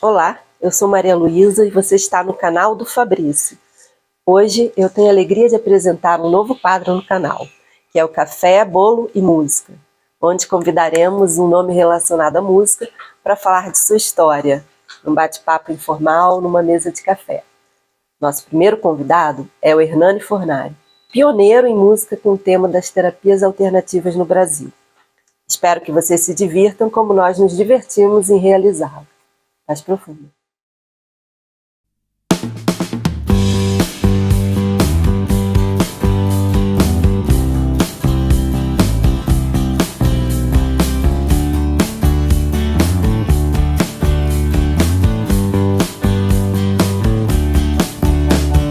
Olá, eu sou Maria Luísa e você está no canal do Fabrício. Hoje eu tenho a alegria de apresentar um novo quadro no canal, que é o Café, Bolo e Música, onde convidaremos um nome relacionado à música para falar de sua história, num bate-papo informal numa mesa de café. Nosso primeiro convidado é o Hernani Fornari, pioneiro em música com o tema das terapias alternativas no Brasil. Espero que vocês se divirtam como nós nos divertimos em realizá-lo. Mais profundo.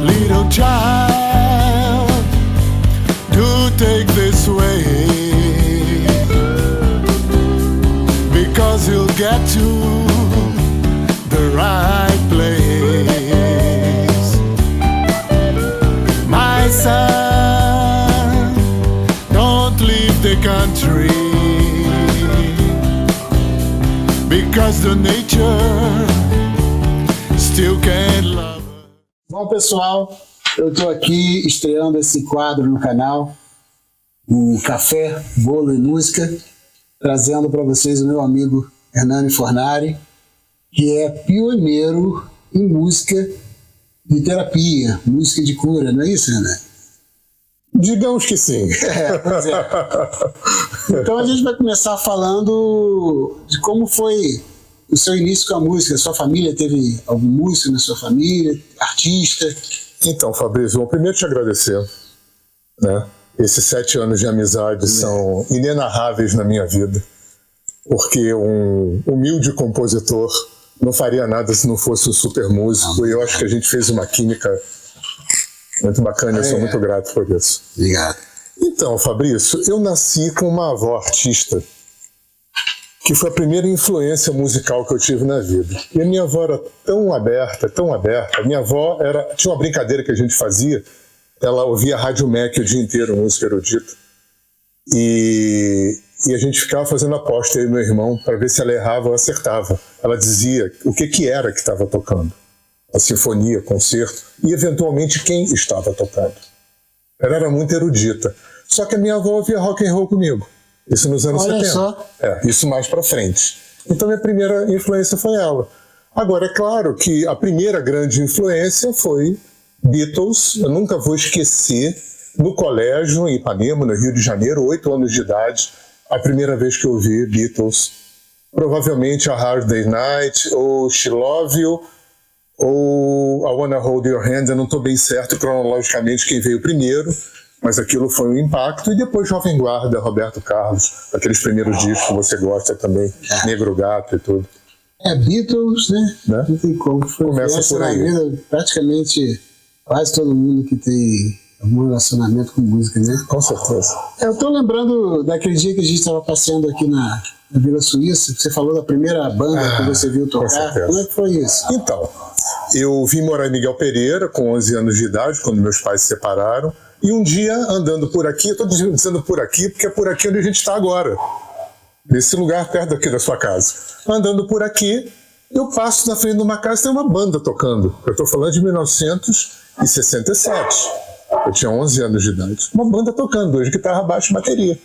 Little child, do take this way, because you'll get to the right place. My son, don't leave the country, because the nature still can't love. Bom, pessoal, eu estou aqui estreando esse quadro no canal, o Café, Bolo e Música, trazendo para vocês o meu amigo Hernani Fornari, que é pioneiro em música de terapia, música de cura, não é isso, Hernani? Digamos que sim. Pois é. Então a gente vai começar falando de como foi o seu início com a música. Sua família teve algum músico na sua família, artista? Então, Fabrício, eu primeiro te agradecer, né? Esses 7 anos de amizade são inenarráveis na minha vida, porque um humilde compositor não faria nada se não fosse um super músico, e eu acho que a gente fez uma química muito bacana, eu sou muito grato por isso. Obrigado. Então, Fabrício, eu nasci com uma avó artista, que foi a primeira influência musical que eu tive na vida. E a minha avó era tão aberta, tão aberta. A minha avó tinha uma brincadeira que a gente fazia, ela ouvia Rádio Mac o dia inteiro, música erudita, e a gente ficava fazendo aposta, eu e meu irmão, para ver se ela errava ou acertava. Ela dizia o que era que estava tocando, a sinfonia, concerto, e eventualmente quem estava tocando. Ela era muito erudita. Só que a minha avó ouvia rock and roll comigo. Isso nos anos 70. Só. Isso mais pra frente. Então minha primeira influência foi ela. Agora, é claro que a primeira grande influência foi Beatles. Eu nunca vou esquecer, no colégio, em Ipanema, no Rio de Janeiro, 8 anos de idade, a primeira vez que eu ouvi Beatles. Provavelmente a Hard Day's Night, ou She Love You, ou I Wanna Hold Your Hand. Eu não estou bem certo cronologicamente quem veio primeiro, mas aquilo foi um impacto. E depois Jovem Guarda, Roberto Carlos, aqueles primeiros discos que você gosta também, Negro Gato e tudo. Beatles, né? Não tem como. Começa por aí. Na vida, praticamente quase todo mundo que tem algum relacionamento com música, né? Com certeza. Eu estou lembrando daquele dia que a gente estava passeando aqui na Vila Suíça, que você falou da primeira banda que você viu tocar. Como é que foi isso? Então, eu vim morar em Miguel Pereira com 11 anos de idade, quando meus pais se separaram. E um dia, andando por aqui, eu estou dizendo por aqui, porque é por aqui onde a gente está agora. Nesse lugar perto daqui da sua casa. Andando por aqui, eu passo na frente de uma casa e tem uma banda tocando. Eu estou falando de 1967. Eu tinha 11 anos de idade. Uma banda tocando, dois guitarra, baixo e bateria.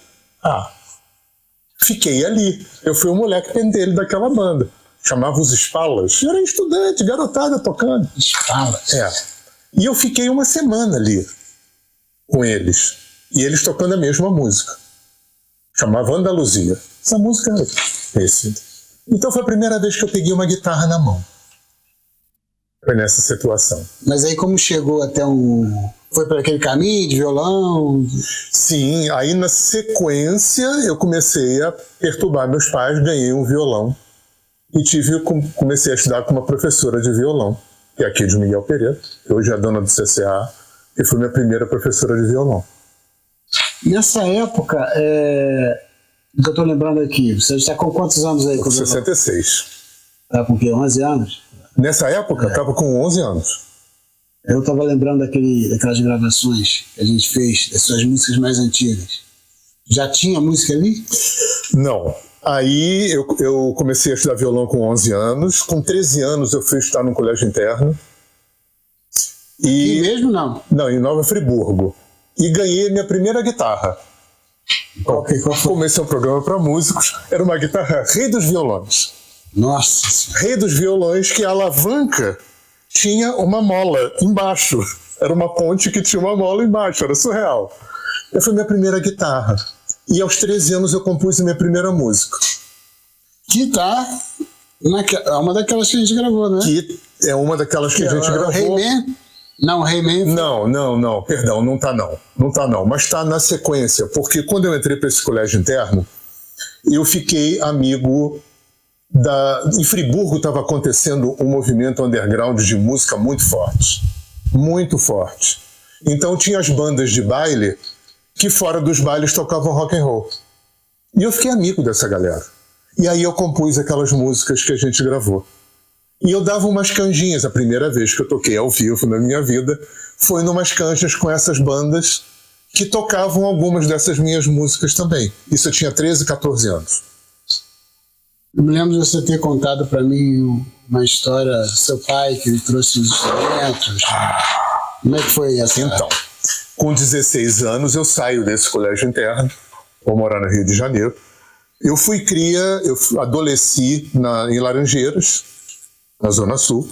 Fiquei ali. Eu fui o moleque pentelho daquela banda. Chamava os Spalas. Eu era estudante, garotada tocando. Spalas? E eu fiquei uma semana ali com eles. E eles tocando a mesma música. Chamava Andaluzia. Essa música é conhecida. Então foi a primeira vez que eu peguei uma guitarra na mão. Foi nessa situação. Mas aí como chegou até Foi por aquele caminho de violão? Sim, aí na sequência eu comecei a perturbar meus pais, ganhei um violão. E comecei a estudar com uma professora de violão, que é aqui de Miguel Pereira, que hoje é a dona do CCA, e foi minha primeira professora de violão. Nessa época, que eu estou lembrando aqui, você está com quantos anos aí? Com 66. Está com o quê? 11 anos? Nessa época, estava com 11 anos. Eu estava lembrando daquelas gravações que a gente fez, das suas músicas mais antigas. Já tinha música ali? Não. Aí eu comecei a estudar violão com 11 anos. Com 13 anos eu fui estudar num colégio interno. E mesmo não? Não, em Nova Friburgo. E ganhei minha primeira guitarra. Qual foi? Comecei um programa para músicos. Era uma guitarra Rei dos Violões. Nossa! Rei dos Violões, que a alavanca tinha uma mola embaixo. Era uma ponte que tinha uma mola embaixo. Era surreal. Essa foi minha primeira guitarra. E aos 13 anos eu compus a minha primeira música. Que tá é uma daquelas que a gente gravou, né? Que é uma daquelas que a gente gravou. Hey Man? Não, Hey Man. Não, perdão, não tá não. Não tá não, mas tá na sequência. Porque quando eu entrei para esse colégio interno, eu fiquei amigo em Friburgo estava acontecendo um movimento underground de música muito forte. Muito forte. Então tinha as bandas de baile que fora dos bailes tocavam rock and roll. E eu fiquei amigo dessa galera. E aí eu compus aquelas músicas que a gente gravou. E eu dava umas canjinhas. A primeira vez que eu toquei ao vivo na minha vida foi numas canjas com essas bandas que tocavam algumas dessas minhas músicas também. Isso eu tinha 13, 14 anos. Eu me lembro de você ter contado para mim uma história do seu pai, que ele trouxe os instrumentos. Como é que foi essa? Então, com 16 anos eu saio desse colégio interno, vou morar no Rio de Janeiro. Eu fui cria, eu adolesci em Laranjeiras, na Zona Sul,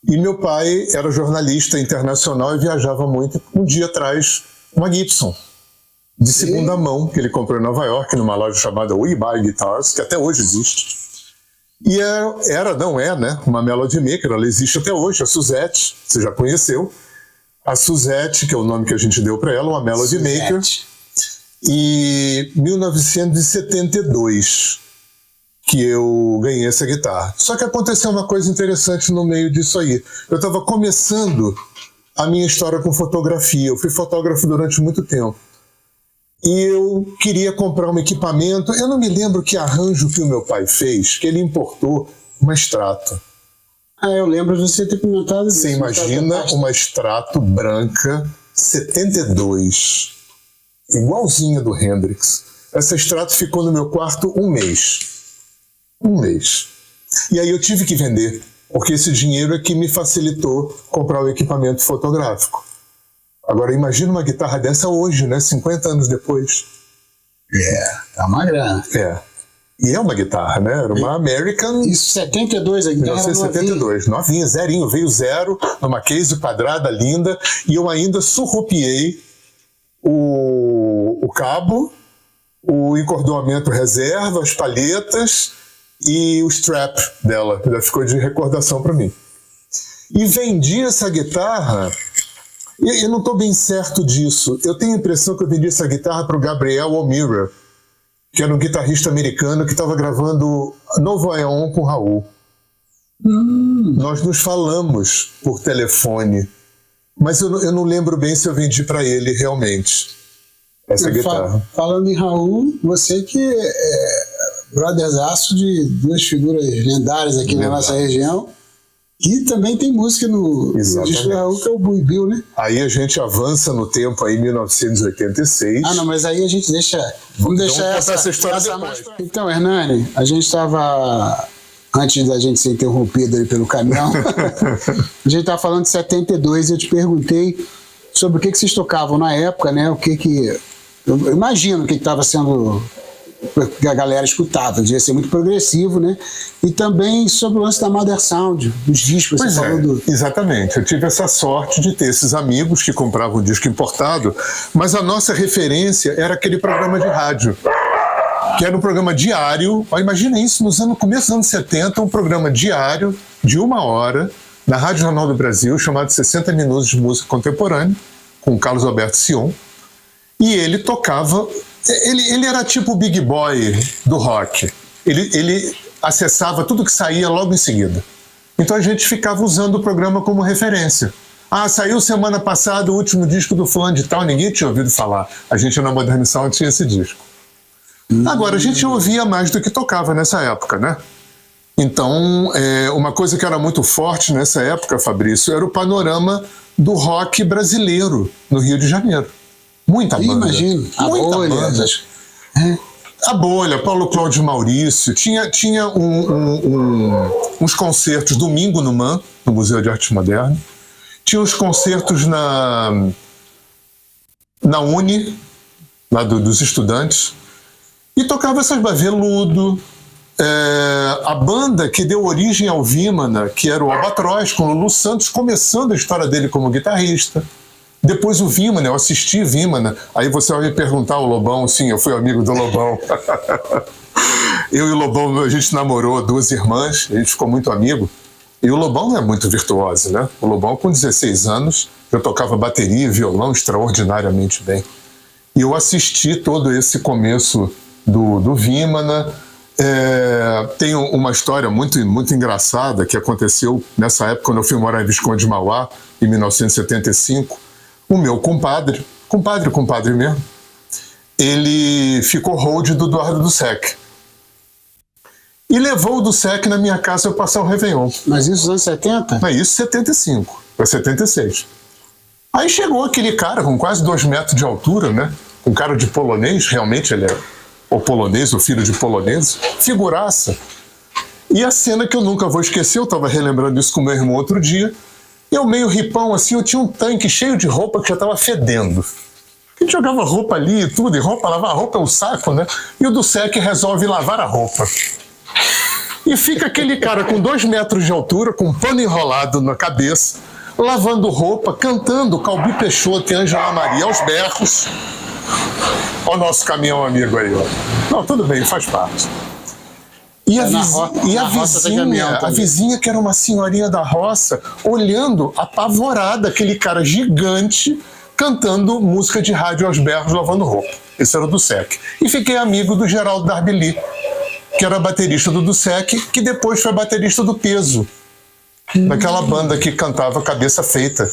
e meu pai era jornalista internacional e viajava muito. Um dia traz uma Gibson, de segunda mão, que ele comprou em Nova York, numa loja chamada We Buy Guitars, que até hoje existe. E não é, né? Uma Melody Maker, ela existe até hoje, a Suzette, você já conheceu. A Suzette, que é o nome que a gente deu para ela, uma Melody Maker. E 1972 que eu ganhei essa guitarra. Só que aconteceu uma coisa interessante no meio disso aí. Eu estava começando a minha história com fotografia. Eu fui fotógrafo durante muito tempo. E eu queria comprar um equipamento. Eu não me lembro que arranjo que o meu pai fez, que ele importou uma Strato. Eu lembro de você ter comentado isso. Você imagina uma Strato branca 72, igualzinha do Hendrix. Essa Strato ficou no meu quarto um mês. E aí eu tive que vender, porque esse dinheiro é que me facilitou comprar o equipamento fotográfico. Agora imagina uma guitarra dessa hoje, né? 50 anos depois. Tá uma grana. E é uma guitarra, né? Era uma American... Isso, 72, a guitarra 1972, novinha, zerinho. Veio zero, numa case quadrada linda, e eu ainda surrupiei o cabo, o encordoamento reserva, as palhetas e o strap dela, que já ficou de recordação para mim. E vendi essa guitarra... Eu não estou bem certo disso. Eu tenho a impressão que eu vendi essa guitarra para o Gabriel O'Meara, que era um guitarrista americano que estava gravando Novo Aeon com Raul. Nós nos falamos por telefone, mas eu não lembro bem se eu vendi para ele realmente essa guitarra. Falando em Raul, você que é brotherzaço de duas figuras lendárias aqui na nossa região, e também tem música no disco do Raul, que é o Buibil, né? Aí a gente avança no tempo, aí 1986. Não, mas aí a gente deixa... Vamos deixar essa história depois. Então, Hernani, a gente estava... Antes da gente ser interrompido aí pelo caminhão, a gente estava falando de 72 e eu te perguntei sobre o que vocês tocavam na época, né? Eu imagino o que estava sendo... que a galera escutava, devia ser muito progressivo, né? E também sobre o lance da Mother Sound, dos discos. Pois exatamente. Eu tive essa sorte de ter esses amigos que compravam disco importado, mas a nossa referência era aquele programa de rádio, que era um programa diário. Imagina isso, no começo dos anos 70, um programa diário de 1 hora, na Rádio Jornal do Brasil, chamado 60 Minutos de Música Contemporânea, com Carlos Alberto Sion, e ele tocava... Ele era tipo o Big Boy do rock. Ele acessava tudo que saía logo em seguida. Então a gente ficava usando o programa como referência. Saiu semana passada o último disco do fulano de tal, ninguém tinha ouvido falar. A gente na Modern Sound tinha esse disco. Agora, a gente ouvia mais do que tocava nessa época, né? Então, uma coisa que era muito forte nessa época, Fabrício, era o panorama do rock brasileiro no Rio de Janeiro. Muita banda. Imagino. Muita banda. A Bolha, Paulo Cláudio Maurício, tinha uns concertos domingo no MAN, no Museu de Arte Moderna, tinha uns concertos na Uni, lá dos estudantes, e tocava essas Veludo, a banda que deu origem ao Vimana, que era o Albatroz, com o Lulu Santos, começando a história dele como guitarrista. Depois o Vimana, eu assisti Vimana, aí você vai me perguntar o Lobão, sim, eu fui amigo do Lobão. Eu e o Lobão, a gente namorou 2 irmãs, a gente ficou muito amigo. E o Lobão não é muito virtuoso, né? O Lobão, com 16 anos, eu tocava bateria e violão extraordinariamente bem. E eu assisti todo esse começo do Vimana. Tem uma história muito, muito engraçada que aconteceu nessa época, quando eu fui morar em Visconde de Mauá, em 1975. O meu compadre mesmo, ele ficou hold do Eduardo Dussek. E levou o Dussek na minha casa eu passar o Réveillon. Mas isso nos anos 70? Não, isso 75, foi 76. Aí chegou aquele cara com quase 2 metros de altura, né? Com cara de polonês, realmente ele é o polonês, o filho de polonês, figuraça. E a cena que eu nunca vou esquecer, eu estava relembrando isso com meu irmão outro dia, eu meio ripão assim, eu tinha um tanque cheio de roupa que já estava fedendo. A gente jogava roupa ali e tudo, e lavar roupa é um saco, né? E o Dussek resolve lavar a roupa. E fica aquele cara com 2 metros de altura, com um pano enrolado na cabeça, lavando roupa, cantando Calbi Peixoto e Ângela Maria aos berros. Olha o nosso caminhão amigo aí, ó. Não, tudo bem, faz parte. E a vizinha, que era uma senhorinha da roça, olhando apavorada aquele cara gigante cantando música de rádio aos berros, lavando roupa. Esse era o Dussek. E fiquei amigo do Geraldo Darbeli, que era baterista do Dussek, que depois foi baterista do Peso, daquela banda que cantava Cabeça Feita,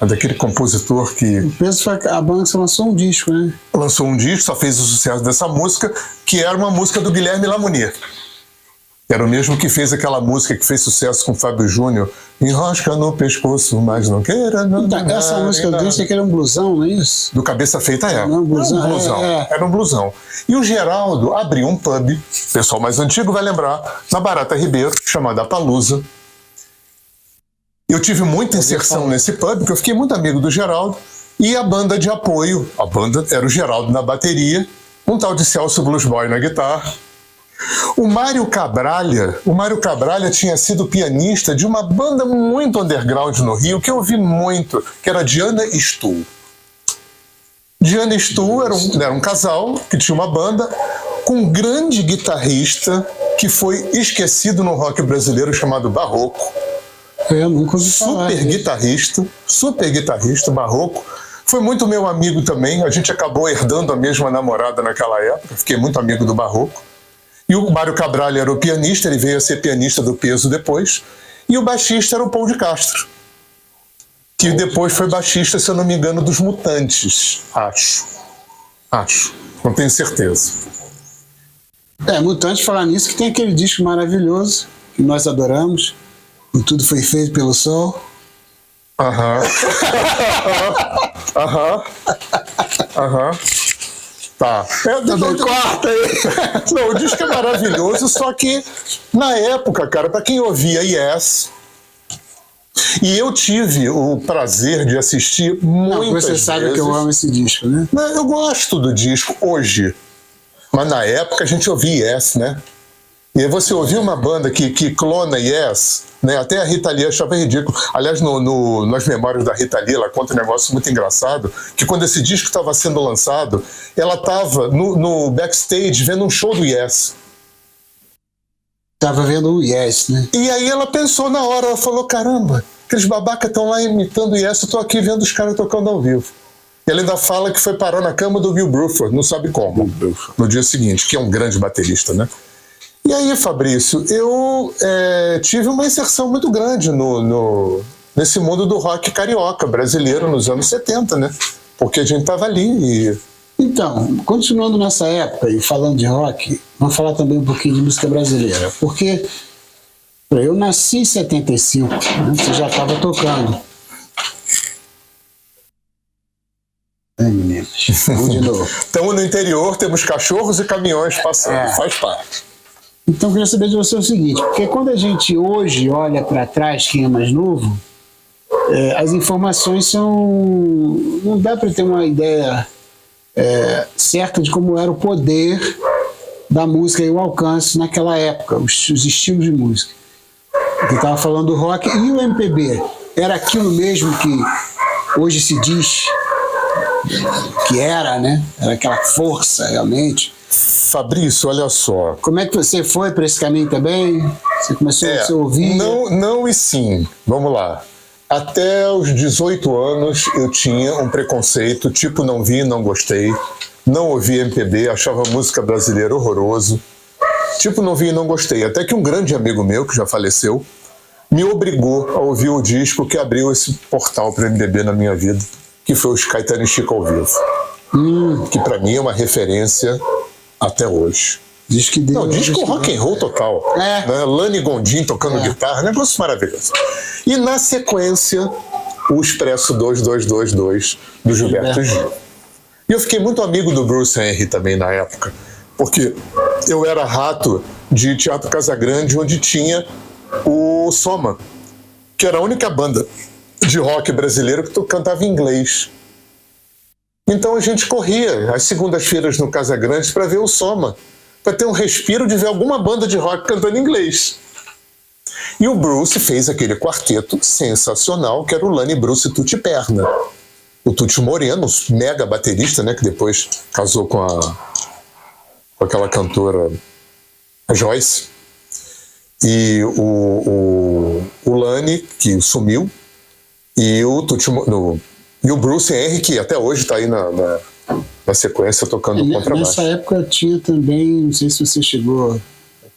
daquele compositor que... O Peso foi a banda que lançou um disco, né? Lançou um disco, só fez o sucesso dessa música, que era uma música do Guilherme Lamounier. Era o mesmo que fez aquela música que fez sucesso com o Fábio Júnior, Enrosca no pescoço, mas não queira... Não, então, essa música eu disse que era um blusão, não é isso? Do Cabeça Feita é. Não, blusão, Era um blusão. E o Geraldo abriu um pub, o pessoal mais antigo vai lembrar, na Barata Ribeiro, chamada Palusa. Eu tive muita inserção nesse pub, porque eu fiquei muito amigo do Geraldo, e a banda de apoio, a banda era o Geraldo na bateria, um tal de Celso Blues Boy na guitarra. O Mário Cabralha tinha sido pianista de uma banda muito underground no Rio, que eu ouvi muito, que era Diana e Stu. Diana e Stu era um casal que tinha uma banda com um grande guitarrista que foi esquecido no rock brasileiro chamado Barroco. Eu nunca ouvi falar. Super guitarrista, Barroco. Foi muito meu amigo também, a gente acabou herdando a mesma namorada naquela época, fiquei muito amigo do Barroco. E o Mário Cabralha era o pianista, ele veio a ser pianista do Peso depois, e o baixista era o Paul de Castro, que depois foi baixista, se eu não me engano, dos Mutantes, acho, não tenho certeza. Mutantes, falar nisso, que tem aquele disco maravilhoso, que nós adoramos, e Tudo Foi Feito pelo Sol. Aham. Tá. Corta aí. Não, o disco é maravilhoso, só que na época, cara, pra quem ouvia Yes, e eu tive o prazer de assistir muitas vezes. Você sabe que eu amo esse disco, né? Eu gosto do disco hoje, mas na época a gente ouvia Yes, né? E aí você ouvia uma banda que clona Yes, né? Até a Rita Lee achava ridículo. Aliás, nas memórias da Rita Lee, ela conta um negócio muito engraçado, que quando esse disco estava sendo lançado, ela estava no backstage vendo um show do Yes. Tava vendo o Yes, né? E aí ela pensou na hora, ela falou, caramba, aqueles babacas estão lá imitando o Yes, eu tô aqui vendo os caras tocando ao vivo. E ela ainda fala que foi parar na cama do Bill Bruford, não sabe como, no dia seguinte, que é um grande baterista, né? E aí, Fabrício, eu tive uma inserção muito grande nesse mundo do rock carioca brasileiro nos anos 70, né? Porque a gente estava ali e... Então, continuando nessa época e falando de rock, vamos falar também um pouquinho de música brasileira. Porque eu nasci em 75, né? Você já estava tocando. Meninas, vamos de novo. Estamos no interior, temos cachorros e caminhões passando, faz parte. Então, eu queria saber de você o seguinte, porque quando a gente hoje olha para trás, quem é mais novo, as informações são... Não dá para ter uma ideia certa de como era o poder da música e o alcance naquela época, os estilos de música. Eu estava falando do rock e o MPB. Era aquilo mesmo que hoje se diz que era, né? Era aquela força, realmente. Fabrício, olha só. Como é que você foi para esse caminho também? Você começou a se ouvir? Não e sim. Vamos lá. Até os 18 anos eu tinha um preconceito, tipo não vi, não gostei, não ouvi MPB, achava música brasileira horroroso. Tipo não vi e não gostei. Até que um grande amigo meu, que já faleceu, me obrigou a ouvir o disco que abriu esse portal para MPB na minha vida, que foi o Caetano e Chico ao vivo. Que para mim é uma referência até hoje. Disco rock and roll total. Né? Lani Gondim tocando guitarra, negócio maravilhoso. E na sequência, o Expresso 2222 do Gilberto Gil. E eu fiquei muito amigo do Bruce Henry também na época, porque eu era rato de Teatro Casagrande, onde tinha o Soma, que era a única banda de rock brasileiro que cantava em inglês. Então a gente corria às segundas-feiras no Casagrande para ver o Soma, para ter um respiro de ver alguma banda de rock cantando em inglês. E o Bruce fez aquele quarteto sensacional, que era o Lani Bruce Tutti Perna. O Tutti Moreno, mega baterista, né, que depois casou com aquela cantora, a Joyce. E o Lani, que sumiu, e o Bruce Henry, que até hoje está aí na sequência tocando contrabaixo. Nessa época tinha também, não sei se você chegou a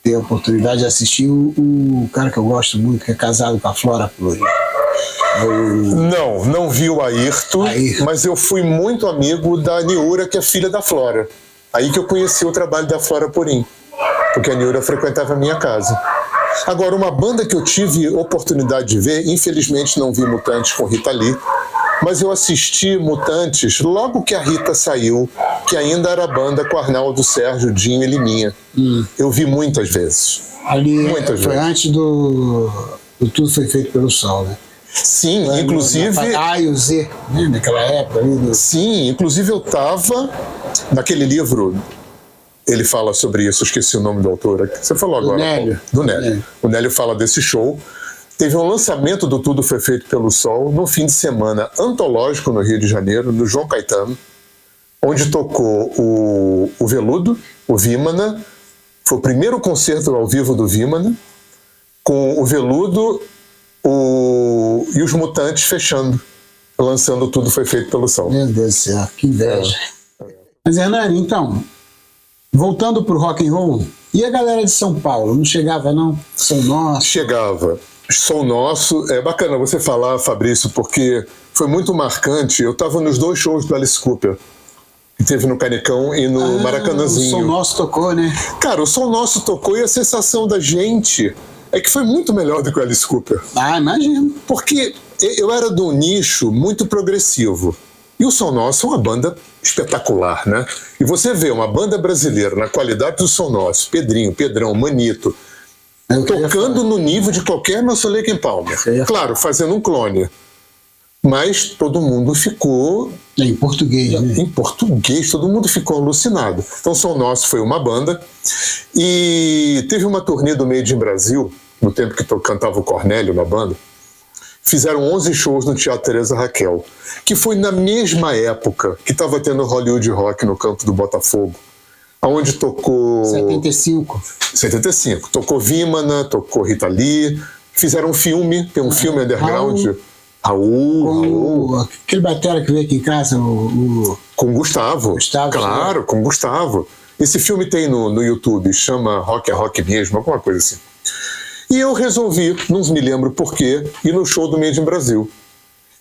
ter a oportunidade de assistir o cara que eu gosto muito, que é casado com a Flora Purim. Não vi o Ayrton, mas eu fui muito amigo da Niura, que é filha da Flora. Aí que eu conheci o trabalho da Flora Purim, porque a Niura frequentava a minha casa. Agora, uma banda que eu tive oportunidade de ver, infelizmente não vi Mutantes com Rita Lee, mas eu assisti Mutantes logo que a Rita saiu, que ainda era a banda com Arnaldo, Sérgio, Dinho e Liminha. Eu vi muitas vezes. Muitas vezes. Antes do Tudo Foi Feito pelo Sol, né? Sim, inclusive... A e o Z, né? Naquela época. Sim, inclusive eu estava naquele livro... Ele fala sobre isso, esqueci o nome do autor. Você falou agora. Do Nélio. O Nélio fala desse show. Teve um lançamento do Tudo Foi Feito pelo Sol no fim de semana antológico no Rio de Janeiro, no João Caetano, onde tocou o Veludo, o Vimana. Foi o primeiro concerto ao vivo do Vimana, com o Veludo e os Mutantes fechando, lançando Tudo Foi Feito pelo Sol. Meu Deus do céu, que inveja. Mas, Hernani, então... Voltando pro rock and roll, e a galera de São Paulo? Não chegava, não? Som Nosso? Chegava. Som Nosso. É bacana você falar, Fabrício, porque foi muito marcante. Eu estava nos 2 shows do Alice Cooper, que teve no Canecão e no Maracanãzinho. O Som Nosso tocou, né? Cara, o Som Nosso tocou e a sensação da gente é que foi muito melhor do que o Alice Cooper. Imagino. Porque eu era de um nicho muito progressivo. E o Som Nosso é uma banda espetacular, né? E você vê uma banda brasileira na qualidade do Som Nosso, Pedrinho, Pedrão, Manito, tocando no nível de qualquer Emerson Lake and Palmer. Claro, fazendo um clone. Mas todo mundo ficou... Em português, né? Em português, todo mundo ficou alucinado. Então, Som Nosso foi uma banda. E teve uma turnê do Made in Brasil, no tempo que cantava o Cornélio na banda. Fizeram 11 shows no Teatro Teresa Raquel, que foi na mesma época que estava tendo Hollywood Rock no campo do Botafogo, onde tocou... 75. Tocou Vimana, tocou Rita Lee, fizeram um filme, tem um filme underground. Raul. Aquele batera que veio aqui em casa, com Gustavo. Claro, com Gustavo. Esse filme tem no YouTube, chama Rock é Rock Mesmo, alguma coisa assim. E eu resolvi, não me lembro porquê, ir no show do Made in Brasil.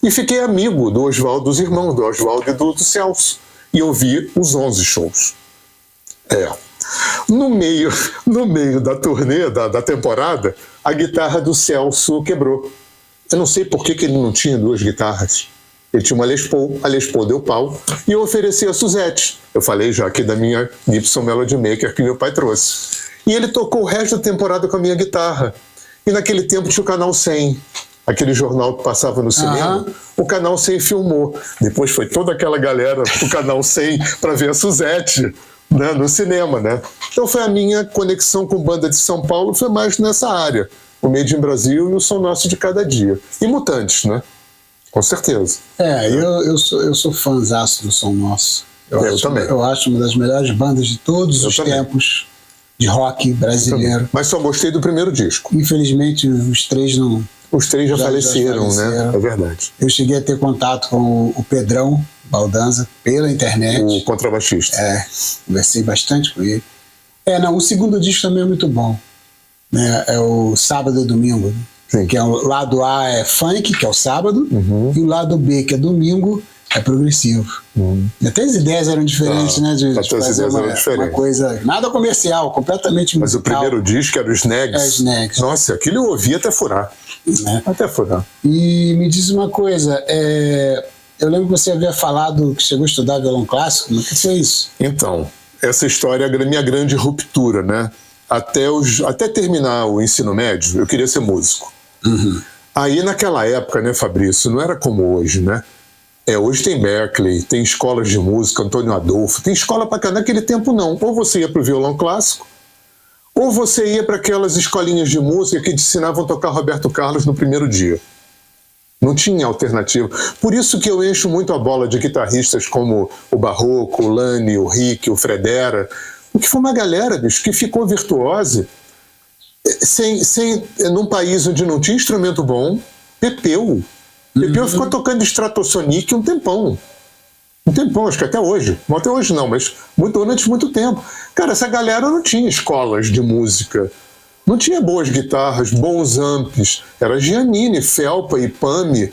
E fiquei amigo do Oswaldo, dos irmãos do Oswaldo e do Celso. E eu vi os 11 shows. No meio da turnê, da temporada, a guitarra do Celso quebrou. Eu não sei por que ele não tinha 2 guitarras. Ele tinha uma Les Paul, a Les Paul deu pau, e eu ofereci a Suzette. Eu falei já aqui da minha Gibson Melody Maker que meu pai trouxe. E ele tocou o resto da temporada com a minha guitarra. E naquele tempo tinha o Canal 100, aquele jornal que passava no cinema. O Canal 100 filmou. Depois foi toda aquela galera pro Canal 100 para ver a Suzette, né, no cinema, né? Então foi a minha conexão com banda de São Paulo, foi mais nessa área. O Made in Brasil e o Som Nosso de Cada Dia. E Mutantes, né? Com certeza. Eu sou fãzaço do Som Nosso. Eu também. Eu acho uma das melhores bandas de todos os tempos de rock brasileiro. Mas só gostei do primeiro disco. Infelizmente, os três não... Os três já faleceram, né? É verdade. Eu cheguei a ter contato com o Pedrão Baldanza pela internet. O contrabaixista. Conversei bastante com ele. O segundo disco também é muito bom. Né? É o Sábado e Domingo. Sim. Que é o lado A é funk, que é o sábado, e o lado B, que é domingo, é progressivo. Até as ideias eram diferentes, né? De fazer uma coisa, nada comercial, completamente musical. Mas o primeiro disco era o Snags. Snags. Nossa, aquilo eu ouvi até furar. Até furar. E me diz uma coisa, eu lembro que você havia falado que chegou a estudar violão clássico, mas o que foi isso? Então, essa história é a minha grande ruptura, né? Até terminar o ensino médio, eu queria ser músico. Aí naquela época, né, Fabrício, não era como hoje, né? Hoje tem Berkeley, tem escolas de música, Antônio Adolfo, tem escola para cá. Naquele tempo não. Ou você ia para o violão clássico, ou você ia para aquelas escolinhas de música que te ensinavam a tocar Roberto Carlos no primeiro dia. Não tinha alternativa. Por isso que eu encho muito a bola de guitarristas como o Barroco, o Lani, o Rick, o Fredera, porque foi uma galera, bicho, que ficou virtuosa num país onde não tinha instrumento bom. Pepeu ficou tocando Stratosonic um tempão, acho que até hoje. Não até hoje não, mas durante muito tempo. Cara, essa galera não tinha escolas de música, não tinha boas guitarras, bons amps. Era Giannini, Felpa e Pami.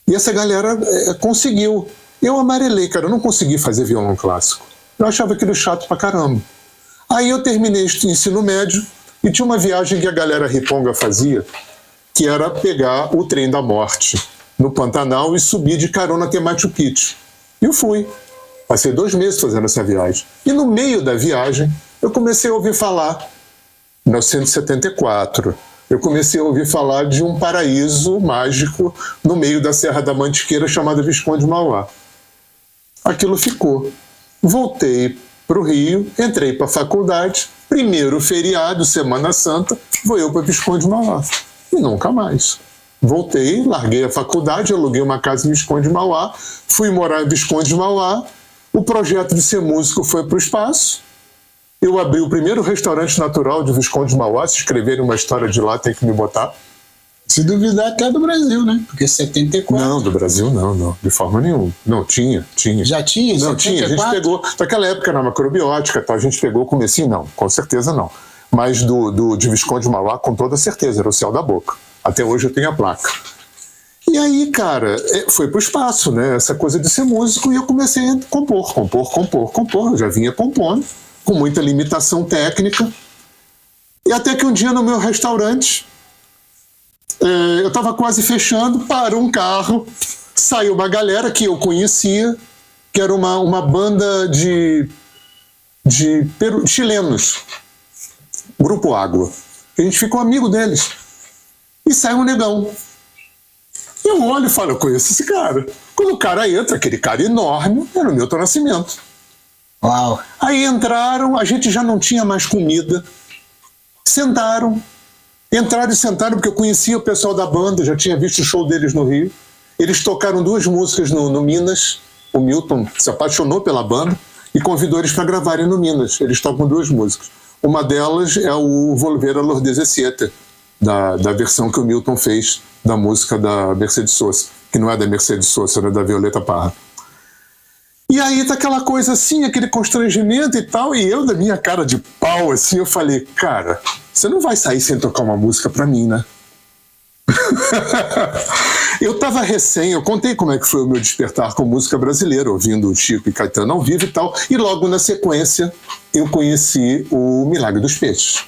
E essa galera conseguiu. Eu amarelei, cara, eu não consegui fazer violão clássico. Eu achava aquilo chato pra caramba. Aí eu terminei o ensino médio e tinha uma viagem que a galera riponga fazia, que era pegar o trem da morte no Pantanal e subir de carona até Machu Picchu. E eu fui. Passei 2 meses fazendo essa viagem. E no meio da viagem, eu comecei a ouvir falar, em 1974, eu comecei a ouvir falar de um paraíso mágico no meio da Serra da Mantiqueira chamado Visconde Mauá. Aquilo ficou. Voltei para o Rio, entrei para a faculdade, primeiro feriado, Semana Santa, vou eu para Visconde Mauá. E nunca mais. Voltei, larguei a faculdade, aluguei uma casa em Visconde Mauá, fui morar em Visconde Mauá, o projeto de ser músico foi para o espaço, eu abri o primeiro restaurante natural de Visconde Mauá, se escreverem uma história de lá tem que me botar. Se duvidar até do Brasil, né? Porque 74... Não, do Brasil não, de forma nenhuma. Não, tinha. Já tinha? Não, 74? tinha, a gente pegou, naquela época na macrobiótica, tá, a gente pegou o comecinho, não, com certeza não. Mas de Visconde Mauá, com toda certeza, era o céu da boca. Até hoje eu tenho a placa. E aí, cara, foi pro espaço, né? Essa coisa de ser músico, e eu comecei a compor. Eu já vinha compondo, com muita limitação técnica. E até que um dia no meu restaurante, eu estava quase fechando, parou um carro, saiu uma galera que eu conhecia, que era uma banda de chilenos, Grupo Água. A gente ficou amigo deles. E saiu um negão. Eu olho e falo, eu conheço esse cara. Quando o cara entra, aquele cara enorme, era o Milton Nascimento. Uau. Aí entraram, a gente já não tinha mais comida. Entraram e sentaram, porque eu conhecia o pessoal da banda, já tinha visto o show deles no Rio. Eles tocaram 2 músicas no Minas. O Milton se apaixonou pela banda e convidou eles para gravarem no Minas. Eles tocam 2 músicas. Uma delas é o Volver a Los 17, da versão que o Milton fez da música da Mercedes Sosa, que não é da Mercedes Sosa, é da Violeta Parra. E aí tá aquela coisa assim, aquele constrangimento e tal, e eu, da minha cara de pau, assim, eu falei, cara, você não vai sair sem tocar uma música pra mim, né? Eu estava eu contei como é que foi o meu despertar com música brasileira, ouvindo Chico e Caetano ao vivo e tal, e logo na sequência eu conheci o Milagre dos Peixes,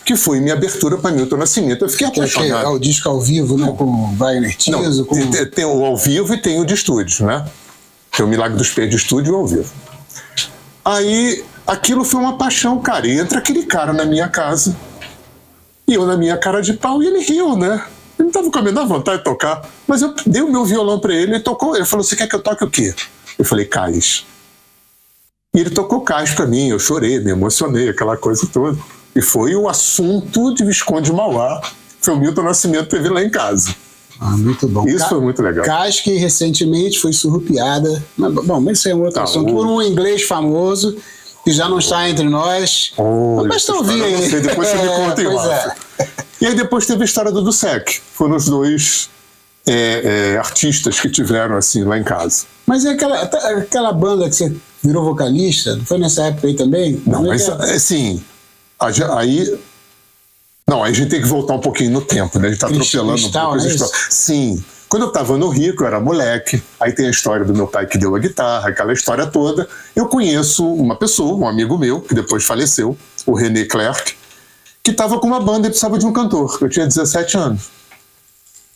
que foi minha abertura para Milton Nascimento. Eu fiquei apaixonado. É o disco ao vivo, né, com o Wagner Tiso. Tem o ao vivo e tem o de estúdio, né? Tem o Milagre dos Peixes de estúdio e o ao vivo. Aí, aquilo foi uma paixão, cara, e entra aquele cara na minha casa, e eu na minha cara de pau, e ele riu, né? Ele não estava com a menor vontade de tocar, mas eu dei o meu violão para ele, ele tocou, ele falou, você quer que eu toque o quê? Eu falei, Cais. E ele tocou Cais para mim, eu chorei, me emocionei, aquela coisa toda. E foi o assunto de Visconde de Mauá, foi o Milton Nascimento teve lá em casa. Muito bom. Isso foi muito legal. Cais que recentemente foi surrupiada, mas isso é um outro assunto, por um inglês famoso, que já não está entre nós. Mas estão ouvindo aí. Depois você me conta em off. E aí depois teve a história do Dussek. Foram os dois artistas que tiveram assim lá em casa. Mas é aquela banda que você virou vocalista, não foi nessa época aí também? Não, mas assim, aí... Não, aí a gente tem que voltar um pouquinho no tempo, né? A gente tá atropelando um pouco as histórias. Sim. Quando eu estava no Rio, eu era moleque, aí tem a história do meu pai que deu a guitarra, aquela história toda. Eu conheço uma pessoa, um amigo meu, que depois faleceu, o René Clerc, que estava com uma banda e precisava de um cantor. Eu tinha 17 anos.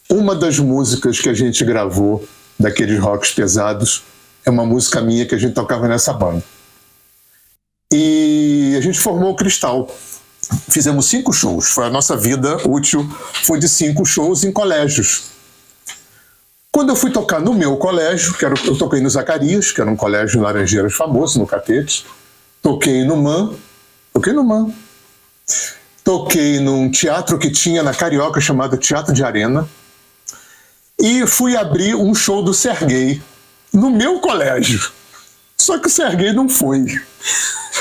Uma das músicas que a gente gravou, daqueles rocks pesados, é uma música minha que a gente tocava nessa banda. E a gente formou o Cristal. Fizemos 5 shows. Foi a nossa vida útil, foi de 5 shows em colégios. Quando eu fui tocar no meu colégio, eu toquei no Zacarias, que era um colégio em Laranjeiras famoso, no Catete. Toquei no MAN. Toquei num teatro que tinha na Carioca, chamado Teatro de Arena. E fui abrir um show do Serguei, no meu colégio. Só que o Serguei não foi.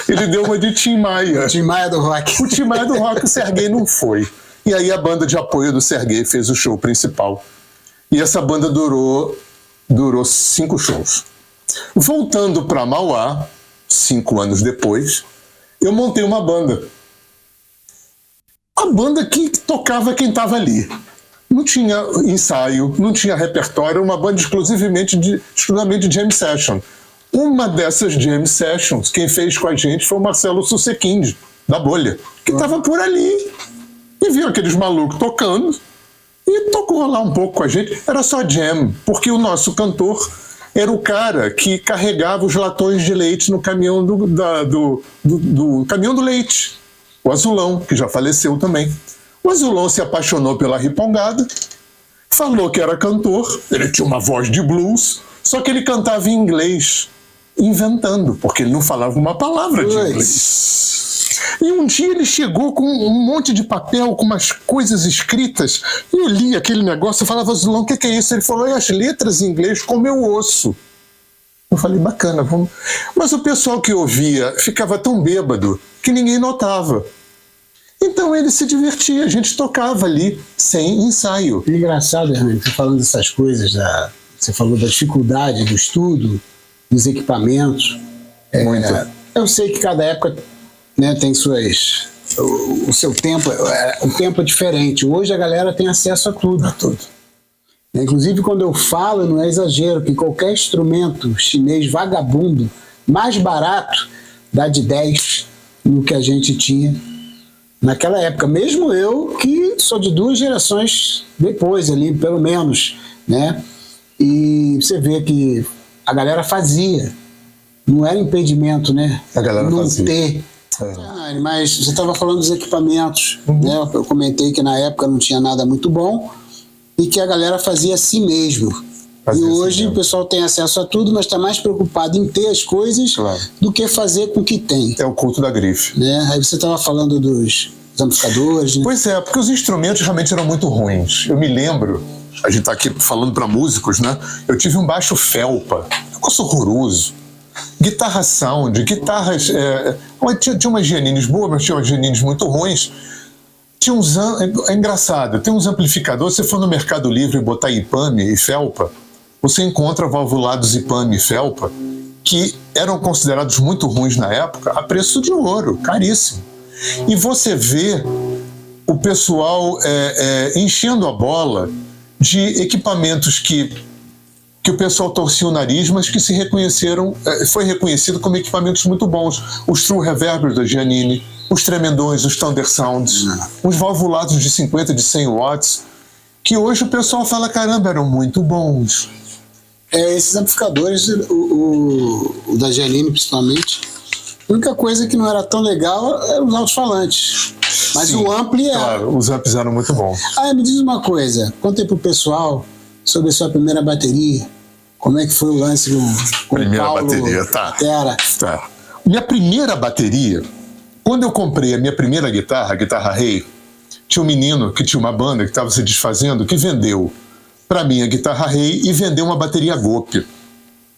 Ele deu uma de Tim Maia. Tim Maia do rock. O Tim Maia do rock, o Serguei não foi. E aí a banda de apoio do Serguei fez o show principal. E essa banda durou 5 shows. Voltando para Mauá, 5 anos depois, eu montei uma banda. A banda que tocava quem estava ali. Não tinha ensaio, não tinha repertório, era uma banda exclusivamente de jam session. Uma dessas jam sessions, quem fez com a gente foi o Marcelo Susequinde, da Bolha, que estava por ali. E viu aqueles malucos tocando e tocou lá um pouco com a gente. Era só jam, porque o nosso cantor era o cara que carregava os latões de leite no caminhão do caminhão do leite. O Azulão, que já faleceu também. O Azulão se apaixonou pela Ripongada, falou que era cantor, ele tinha uma voz de blues, só que ele cantava em inglês, inventando, porque ele não falava uma palavra de inglês. E um dia ele chegou com um monte de papel, com umas coisas escritas, e eu li aquele negócio, eu falava, Azulão, o que é isso? Ele falou, é as letras em inglês, como eu ouço. Eu falei, bacana, vamos... Mas o pessoal que ouvia ficava tão bêbado que ninguém notava. Então ele se divertia, a gente tocava ali, sem ensaio. Engraçado, Hernani, você falando dessas coisas, você falou da dificuldade do estudo, dos equipamentos. Muito. Eu sei que cada época, né, tem suas... O seu tempo, o tempo é diferente. Hoje a galera tem acesso a tudo. A tudo. Inclusive, quando eu falo, não é exagero, que qualquer instrumento chinês vagabundo, mais barato, dá de 10 no que a gente tinha naquela época. Mesmo eu, que sou de 2 gerações depois ali, pelo menos, né? E você vê que a galera fazia. Não era impedimento, né? A galera não fazia. Ter. Mas você estava falando dos equipamentos, né? Eu comentei que na época não tinha nada muito bom e que a galera fazia assim mesmo. E hoje o pessoal tem acesso a tudo, mas está mais preocupado em ter as coisas do que fazer com o que tem. É o culto da grife. Né? Aí você estava falando dos amplificadores. Né? Pois é, porque os instrumentos realmente eram muito ruins. Eu me lembro, a gente está aqui falando para músicos, né? Eu tive um baixo felpa, um negócio horroroso. Guitarra sound, guitarras... tinha umas Giannines boas, mas tinha umas Giannines muito ruins. Tinha uns... É engraçado, tem uns amplificadores, se você for no Mercado Livre e botar IPAME e felpa, você encontra valvulados IPAME e felpa que eram considerados muito ruins na época, a preço de ouro, caríssimo. E você vê o pessoal enchendo a bola de equipamentos que o pessoal torcia o nariz, mas que foi reconhecido como equipamentos muito bons. Os True Reverbers da Giannini, os tremendões, os Thunder Sounds, os valvulados de 50, de 100 watts, que hoje o pessoal fala, caramba, eram muito bons. Esses amplificadores, o da Giannini principalmente, a única coisa que não era tão legal eram os alto-falantes. Mas Sim, o ampli era. Claro, os amps eram muito bons. Me diz uma coisa, conta aí pro pessoal sobre a sua primeira bateria. Como é que foi o lance com Primeira o Paulo bateria, tá. Batera? Tá. Minha primeira bateria, quando eu comprei a minha primeira guitarra, a guitarra Rei, tinha um menino que tinha uma banda que estava se desfazendo, que vendeu para mim a guitarra Rei e vendeu uma bateria Gope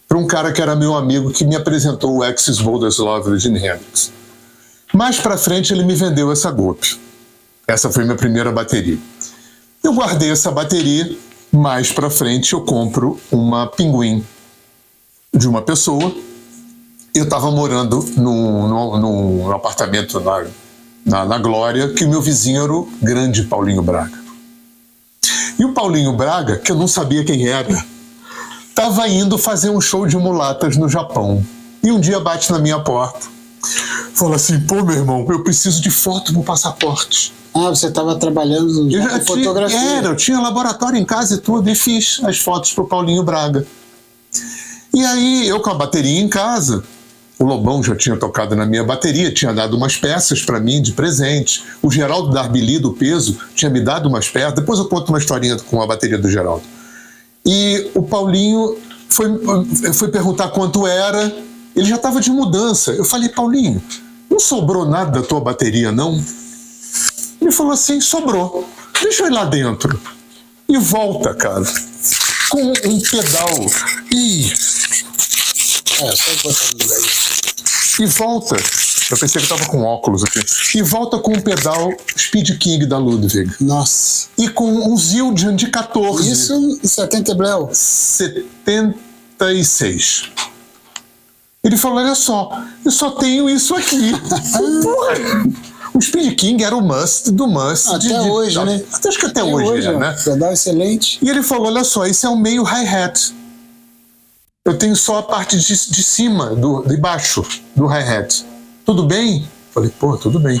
para um cara que era meu amigo, que me apresentou o Axis Boulder's Love do Jimi Hendrix. Mais para frente ele me vendeu essa Gope. Essa foi minha primeira bateria. Eu guardei essa bateria. Mais para frente eu compro uma Pinguim de uma pessoa. Eu estava morando num apartamento na Glória, que o meu vizinho era o grande Paulinho Braga. E o Paulinho Braga, que eu não sabia quem era, estava indo fazer um show de mulatas no Japão. E um dia bate na minha porta. Fala assim, pô, meu irmão, eu preciso de foto no passaporte. Você estava trabalhando em fotografia. Eu tinha laboratório em casa e tudo, e fiz as fotos pro Paulinho Braga. E aí, eu com a bateria em casa, o Lobão já tinha tocado na minha bateria, tinha dado umas peças para mim de presente. O Geraldo Darbili, do Peso, tinha me dado umas peças. Depois eu conto uma historinha com a bateria do Geraldo. E o Paulinho foi perguntar quanto era. Ele já estava de mudança. Eu falei, Paulinho, não sobrou nada da tua bateria, não? Ele falou assim, sobrou. Deixa eu ir lá dentro. E volta, cara, com um pedal. E volta. Eu pensei que estava com óculos aqui. E volta com um pedal Speed King da Ludwig. Nossa. E com um Zildjian de 14. Isso em 70, Bleu? 76. Ele falou, olha só, eu só tenho isso aqui. Porra! O Speed King era o must do must. Até hoje, né? Acho que até hoje, né? Pedal excelente. E ele falou, olha só, esse é o meio hi-hat. Eu tenho só a parte de cima, de baixo do hi-hat. Tudo bem? Falei, pô, tudo bem.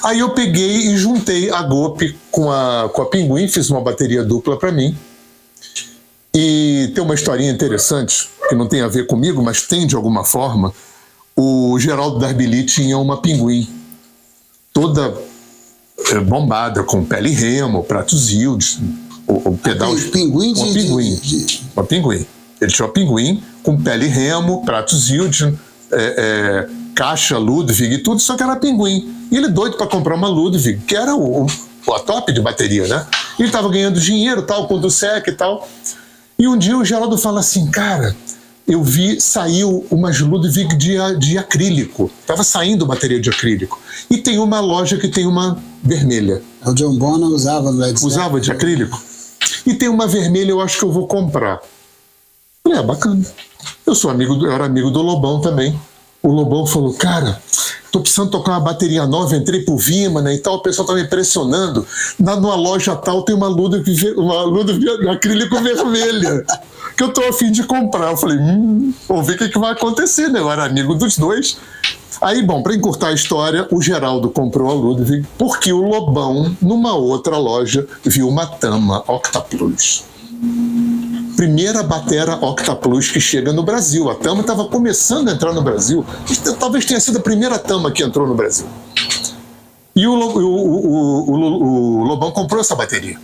Aí eu peguei e juntei a Gope com a Pinguim, fiz uma bateria dupla para mim. E tem uma historinha interessante, que não tem a ver comigo, mas tem de alguma forma. O Geraldo Darbili tinha uma Pinguim, toda bombada, com pele remo, pratos Zildjian, o pedal... Pinguim Uma Pinguim. Ele tinha uma Pinguim com pele remo, pratos Zildjian, caixa Ludwig e tudo, só que era Pinguim. E ele doido para comprar uma Ludwig, que era a top de bateria, né? Ele estava ganhando dinheiro, tal, com o Dussek e tal. E um dia o Geraldo fala assim, cara, eu saiu umas Ludwig de acrílico. Tava saindo bateria de acrílico. E tem uma loja que tem uma vermelha. O John Bonham usava no Led Zeppelin. Usava de acrílico? E tem uma vermelha, eu acho que eu vou comprar. Falei, bacana. Eu era amigo do Lobão também. O Lobão falou, cara, tô precisando tocar uma bateria nova, entrei pro Vima, né, e tal, o pessoal tá me pressionando. Numa loja tal tem uma Ludwig de acrílico vermelha, que eu tô a fim de comprar. Eu falei, vamos ver o que vai acontecer, né? Eu era amigo dos dois. Aí, bom, para encurtar a história, o Geraldo comprou a Ludwig porque o Lobão, numa outra loja, viu uma Tama Octaplus. Primeira batera Octaplus que chega no Brasil. A Tama estava começando a entrar no Brasil. Talvez tenha sido a primeira Tama que entrou no Brasil. E o Lobão comprou essa bateria.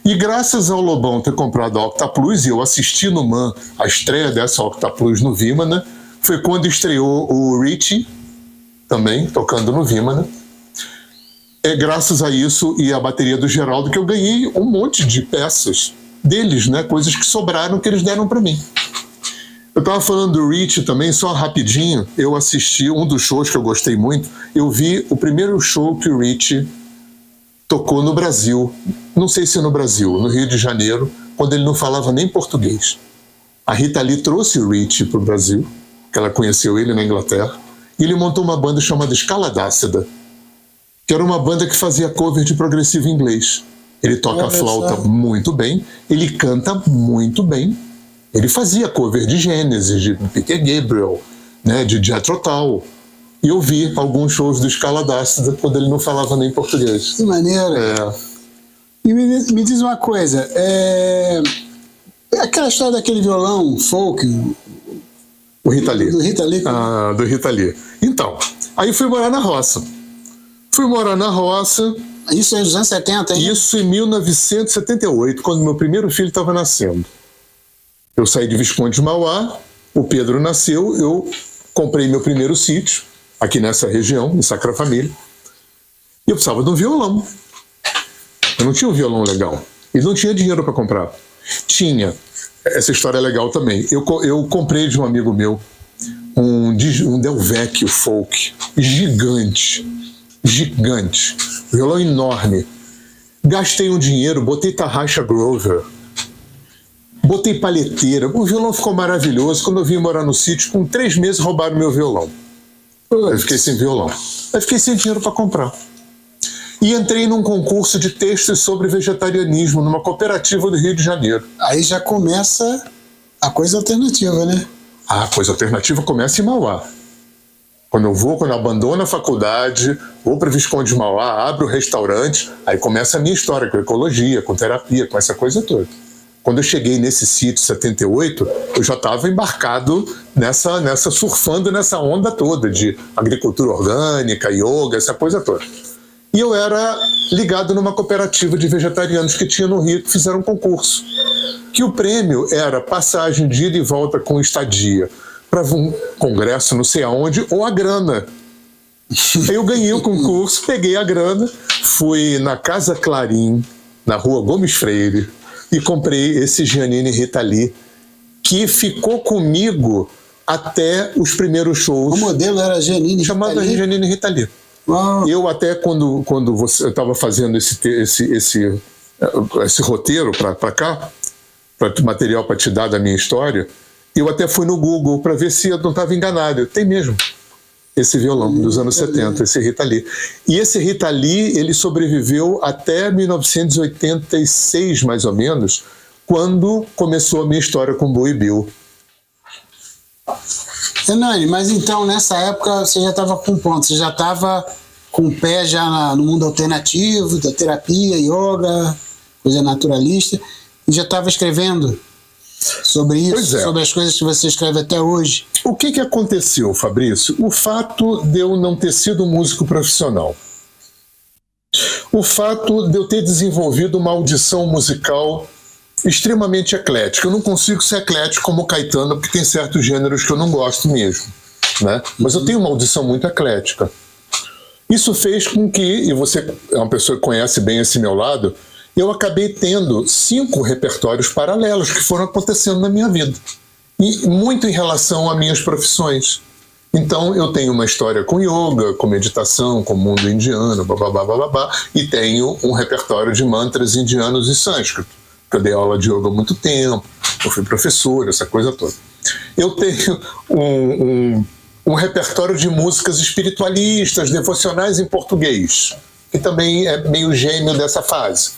E graças ao Lobão ter comprado a Octaplus, e eu assisti no MAN a estreia dessa Octaplus no Vimana, foi quando estreou o Richie, também tocando no Vimana. É graças a isso e a bateria do Geraldo que eu ganhei um monte de peças deles, né? Coisas que sobraram que eles deram para mim. Eu estava falando do Richie também, só rapidinho. Eu assisti um dos shows que eu gostei muito. Eu vi o primeiro show que o Richie tocou no Brasil. Não sei se no Brasil, no Rio de Janeiro, quando ele não falava nem português. A Rita Lee trouxe o Richie para o Brasil, que ela conheceu ele na Inglaterra, e ele montou uma banda chamada Escala d'Ácida, que era uma banda que fazia cover de progressivo inglês. Ele toca a flauta muito bem, ele canta muito bem. Ele fazia cover de Gênesis, de Peter Gabriel, né, de Jethro Tull. E eu vi alguns shows do Scala d'Asta quando ele não falava nem português. Que maneiro. E me diz uma coisa, aquela história daquele violão folk... O Rita Lee. Do Rita Lee. Do Rita Lee. Então, aí fui morar na roça. Isso é dos anos 70, hein? Isso em 1978, quando meu primeiro filho estava nascendo. Eu saí de Visconde de Mauá, o Pedro nasceu, eu comprei meu primeiro sítio, aqui nessa região, em Sacra Família, e eu precisava de um violão. Eu não tinha um violão legal. E não tinha dinheiro para comprar. Tinha. Essa história é legal também. Eu comprei de um amigo meu um Del Vecchio folk gigante. Violão enorme. Gastei um dinheiro, botei tarraxa Grover, botei palheteira. O violão ficou maravilhoso. Quando eu vim morar no sítio, com 3 meses roubaram meu violão. Eu fiquei sem violão. Eu fiquei sem dinheiro para comprar. E entrei num concurso de textos sobre vegetarianismo numa cooperativa do Rio de Janeiro. Aí já começa a coisa alternativa, né? A coisa alternativa começa em Mauá. Quando eu abandono a faculdade, vou para Visconde de Mauá, abro o restaurante, aí começa a minha história com ecologia, com terapia, com essa coisa toda. Quando eu cheguei nesse sítio em 78, eu já estava embarcado surfando nessa onda toda de agricultura orgânica, yoga, essa coisa toda. E eu era ligado numa cooperativa de vegetarianos que tinha no Rio, que fizeram um concurso. Que o prêmio era passagem de ida e volta com estadia para um congresso não sei aonde, ou a grana. Aí eu ganhei o concurso, peguei a grana, fui na Casa Clarim, na rua Gomes Freire, e comprei esse Giannini Rita Lee, que ficou comigo até os primeiros shows. O modelo era Giannini Rita Lee? Chamado Giannini Rita Lee. Uau. Eu até quando eu estava fazendo esse roteiro para cá, material para te dar da minha história, eu até fui no Google para ver se eu não estava enganado. Tem mesmo esse violão dos anos 70, esse Rita Lee. E esse Rita Lee, ele sobreviveu até 1986, mais ou menos, quando começou a minha história com Bowie Bill. Hernani, mas então nessa época você já estava com ponto, você já estava com o pé já no mundo alternativo, da terapia, yoga, coisa naturalista, e já estava escrevendo sobre isso, sobre as coisas que você escreve até hoje. O que aconteceu, Fabrício? O fato de eu não ter sido músico profissional. O fato de eu ter desenvolvido uma audição musical extremamente eclética. Eu não consigo ser eclético como Caetano, porque tem certos gêneros que eu não gosto mesmo, né? Mas eu tenho uma audição muito eclética. Isso fez com que, e você é uma pessoa que conhece bem esse meu lado, eu acabei tendo 5 repertórios paralelos que foram acontecendo na minha vida. E muito em relação a minhas profissões. Então eu tenho uma história com yoga, com meditação, com mundo indiano, e tenho um repertório de mantras indianos e sânscrito. Eu dei aula de yoga há muito tempo, eu fui professor, essa coisa toda. Eu tenho um repertório de músicas espiritualistas, devocionais em português, que também é meio gêmeo dessa fase.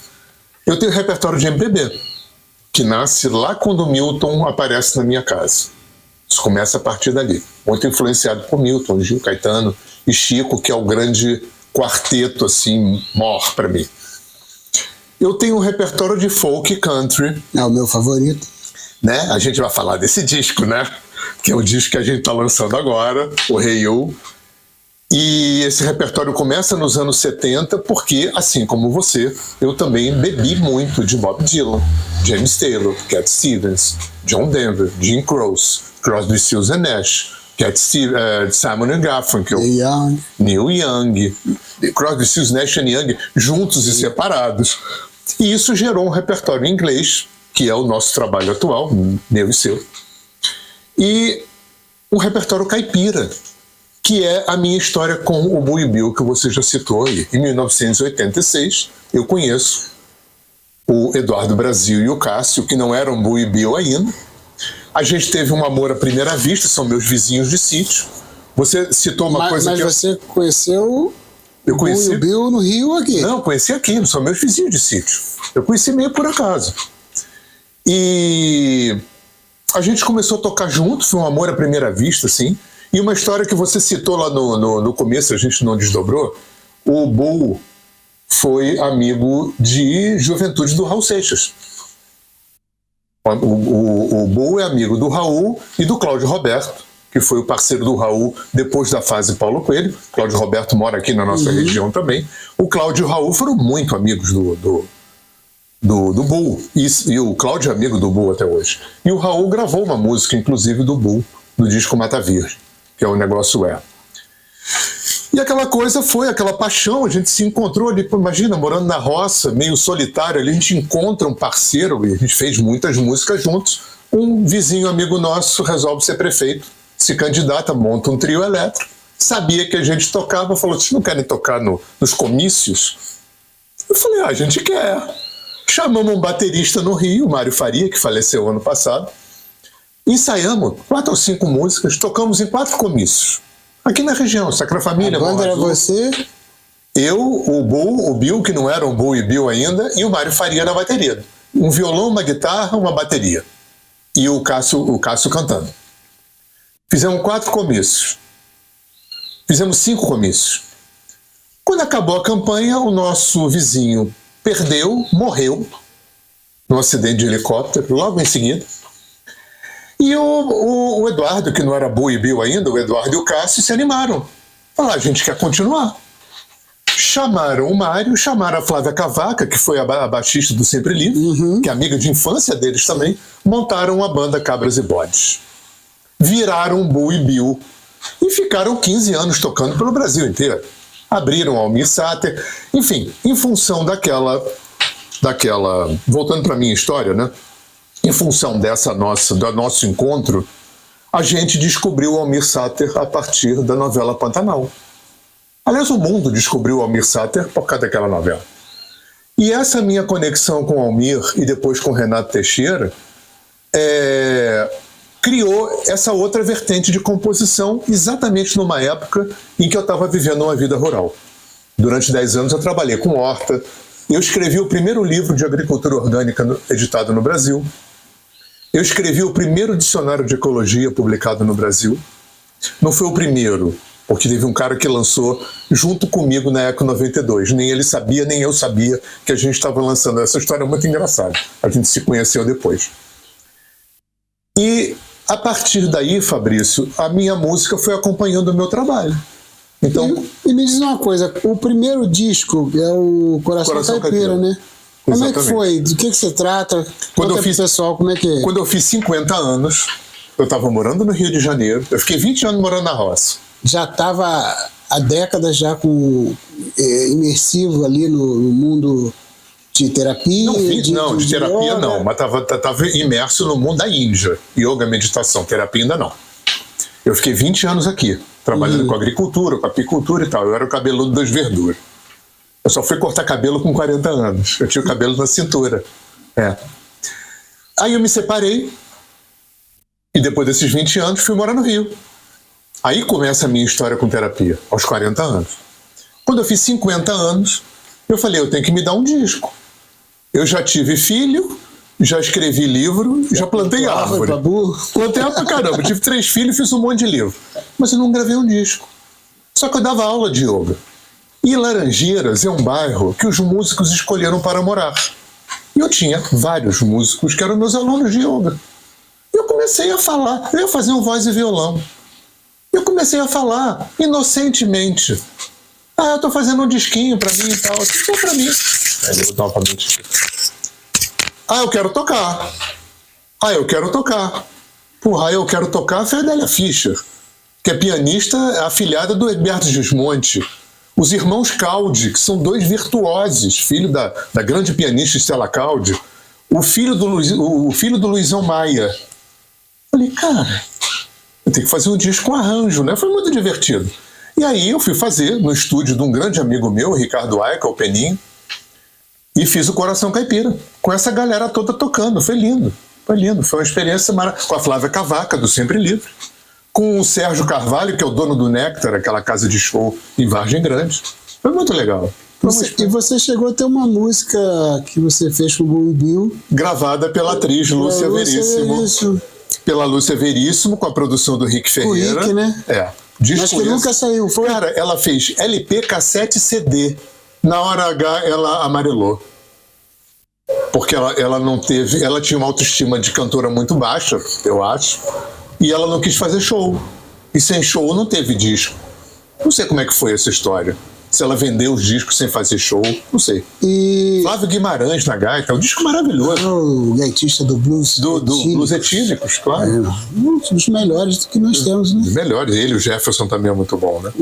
Eu tenho um repertório de MPB, que nasce lá quando o Milton aparece na minha casa. Isso começa a partir dali. Muito influenciado por Milton, Gil, Caetano e Chico, que é o grande quarteto, assim, maior para mim. Eu tenho um repertório de folk e country. É o meu favorito. Né? A gente vai falar desse disco, né? Que é o disco que a gente está lançando agora, o Hey You. E esse repertório começa nos anos 70, porque, assim como você, eu também bebi muito de Bob Dylan, James Taylor, Cat Stevens, John Denver, Jim Croce, Crosby, Stills and Nash, Simon & Garfunkel, Neil Young, Crosby, Stills, Nash and Young, juntos e separados. E isso gerou um repertório em inglês, que é o nosso trabalho atual, meu e seu, e um repertório caipira, que é a minha história com o Bowie Bill, que você já citou aí. Em 1986, eu conheço o Eduardo Brasil e o Cássio, que não eram Bowie Bill ainda. A gente teve um amor à primeira vista, são meus vizinhos de sítio. Você citou uma coisa que... Mas você conheceu Eu conheci o Bill no Rio aqui. Não, conheci aqui, são meus vizinhos de sítio. Eu conheci meio por acaso. E a gente começou a tocar junto, foi um amor à primeira vista, assim. E uma história que você citou lá no começo, a gente não desdobrou, o Bull foi amigo de juventude do Raul Seixas. O Bull é amigo do Raul e do Cláudio Roberto, que foi o parceiro do Raul depois da fase Paulo Coelho. Cláudio Roberto mora aqui na nossa região também. O Cláudio e o Raul foram muito amigos do Bull. E o Cláudio é amigo do Bull até hoje. E o Raul gravou uma música, inclusive, do Bull, no disco Mata Virgem, que é O Negócio É. E aquela coisa foi, aquela paixão, a gente se encontrou ali, imagina, morando na roça, meio solitário ali, a gente encontra um parceiro, e a gente fez muitas músicas juntos. Um vizinho amigo nosso resolve ser prefeito, se candidata, monta um trio elétrico, sabia que a gente tocava, falou, vocês não querem tocar nos comícios? Eu falei, a gente quer. Chamamos um baterista no Rio, Mário Faria, que faleceu ano passado, ensaiamos 4 ou 5 músicas, tocamos em 4 comícios. Aqui na região, Sacra Família. A banda era você? Eu, o Bull, o Bill, que não era o Bull e Bill ainda, e o Mário Faria na bateria. Um violão, uma guitarra, uma bateria. E o Cássio cantando. Fizemos 4 comícios. Fizemos 5 comícios. Quando acabou a campanha, o nosso vizinho perdeu, morreu, num acidente de helicóptero, logo em seguida. E o Eduardo, que não era Bull e Bill ainda, o Eduardo e o Cássio se animaram. Falaram, a gente quer continuar. Chamaram o Mário, chamaram a Flávia Cavaca, que foi a baixista do Sempre Livre, que é amiga de infância deles também, montaram a banda Cabras e Bodes. Viraram Bull e Bill e ficaram 15 anos tocando pelo Brasil inteiro. Abriram a Almir Sater, enfim, em função daquela voltando para a minha história, né? Em função do nosso encontro, a gente descobriu o Almir Sater a partir da novela Pantanal. Aliás, o mundo descobriu o Almir Sater por causa daquela novela. E essa minha conexão com o Almir e depois com o Renato Teixeira criou essa outra vertente de composição exatamente numa época em que eu estava vivendo uma vida rural. Durante 10 anos eu trabalhei com horta, eu escrevi o primeiro livro de agricultura orgânica editado no Brasil, eu escrevi o primeiro dicionário de ecologia publicado no Brasil. Não foi o primeiro, porque teve um cara que lançou junto comigo na Eco 92. Nem ele sabia, nem eu sabia que a gente estava lançando. Essa história é muito engraçada. A gente se conheceu depois. E a partir daí, Fabrício, a minha música foi acompanhando o meu trabalho. Então, e me diz uma coisa, o primeiro disco é o Coração Caipira, né? Como é que foi? Do que se trata? Conta pro pessoal, como é que é? Quando eu fiz 50 anos, eu estava morando no Rio de Janeiro, eu fiquei 20 anos morando na roça. Já estava há décadas já imersivo ali no mundo de terapia? De terapia yoga. Não, mas estava imerso no mundo da Índia, yoga, meditação, terapia ainda não. Eu fiquei 20 anos aqui, trabalhando com agricultura, com apicultura e tal, eu era o cabeludo das verduras. Eu só fui cortar cabelo com 40 anos. Eu tinha o cabelo na cintura. Aí eu me separei. E depois desses 20 anos, fui morar no Rio. Aí começa a minha história com terapia, aos 40 anos. Quando eu fiz 50 anos, eu falei, eu tenho que me dar um disco. Eu já tive filho, já escrevi livro, já plantei árvore. Plantei árvore pra caramba. Tive 3 filhos e fiz um monte de livro. Mas eu não gravei um disco. Só que eu dava aula de yoga. E Laranjeiras é um bairro que os músicos escolheram para morar. E eu tinha vários músicos que eram meus alunos de yoga. E eu comecei a falar, eu ia fazer um voz e violão. Eu comecei a falar, inocentemente. Eu tô fazendo um disquinho pra mim e tal. Não pra mim. Eu quero tocar. Eu quero tocar. Porra, eu quero tocar a Fidelia Fischer, que é pianista afilhada do Herberto Gismonti. Os irmãos Caldi, que são 2 virtuosos, filho da grande pianista Stella Caldi, o filho do Luizão Maia. Falei, cara, eu tenho que fazer um disco com arranjo, né? Foi muito divertido. E aí eu fui fazer no estúdio de um grande amigo meu, Ricardo Aica, o Peninho, e fiz o Coração Caipira, com essa galera toda tocando. Foi lindo, foi lindo. Foi uma experiência maravilhosa. Com a Flávia Cavaca, do Sempre Livre, com o Sérgio Carvalho, que é o dono do Néctar, aquela casa de show em Vargem Grande. Foi muito legal. E você chegou a ter uma música que você fez com o Bowie Bill. Gravada pela atriz Lúcia Veríssimo. Pela Lúcia Veríssimo, com a produção do Rick Ferreira. O Rick, né? É. Mas que nunca saiu, foi? Cara, ela fez LP, cassete e CD. Na hora H, ela amarelou. Porque ela não teve... Ela tinha uma autoestima de cantora muito baixa, eu acho. E ela não quis fazer show. E sem show não teve disco. Não sei como é que foi essa história. Se ela vendeu os discos sem fazer show, não sei. E... Flávio Guimarães na gaita, um disco maravilhoso. O gaitista do blues. Do Blues Etívicos, claro. Um dos melhores que nós temos, né? Os melhores. Ele, o Jefferson também é muito bom, né?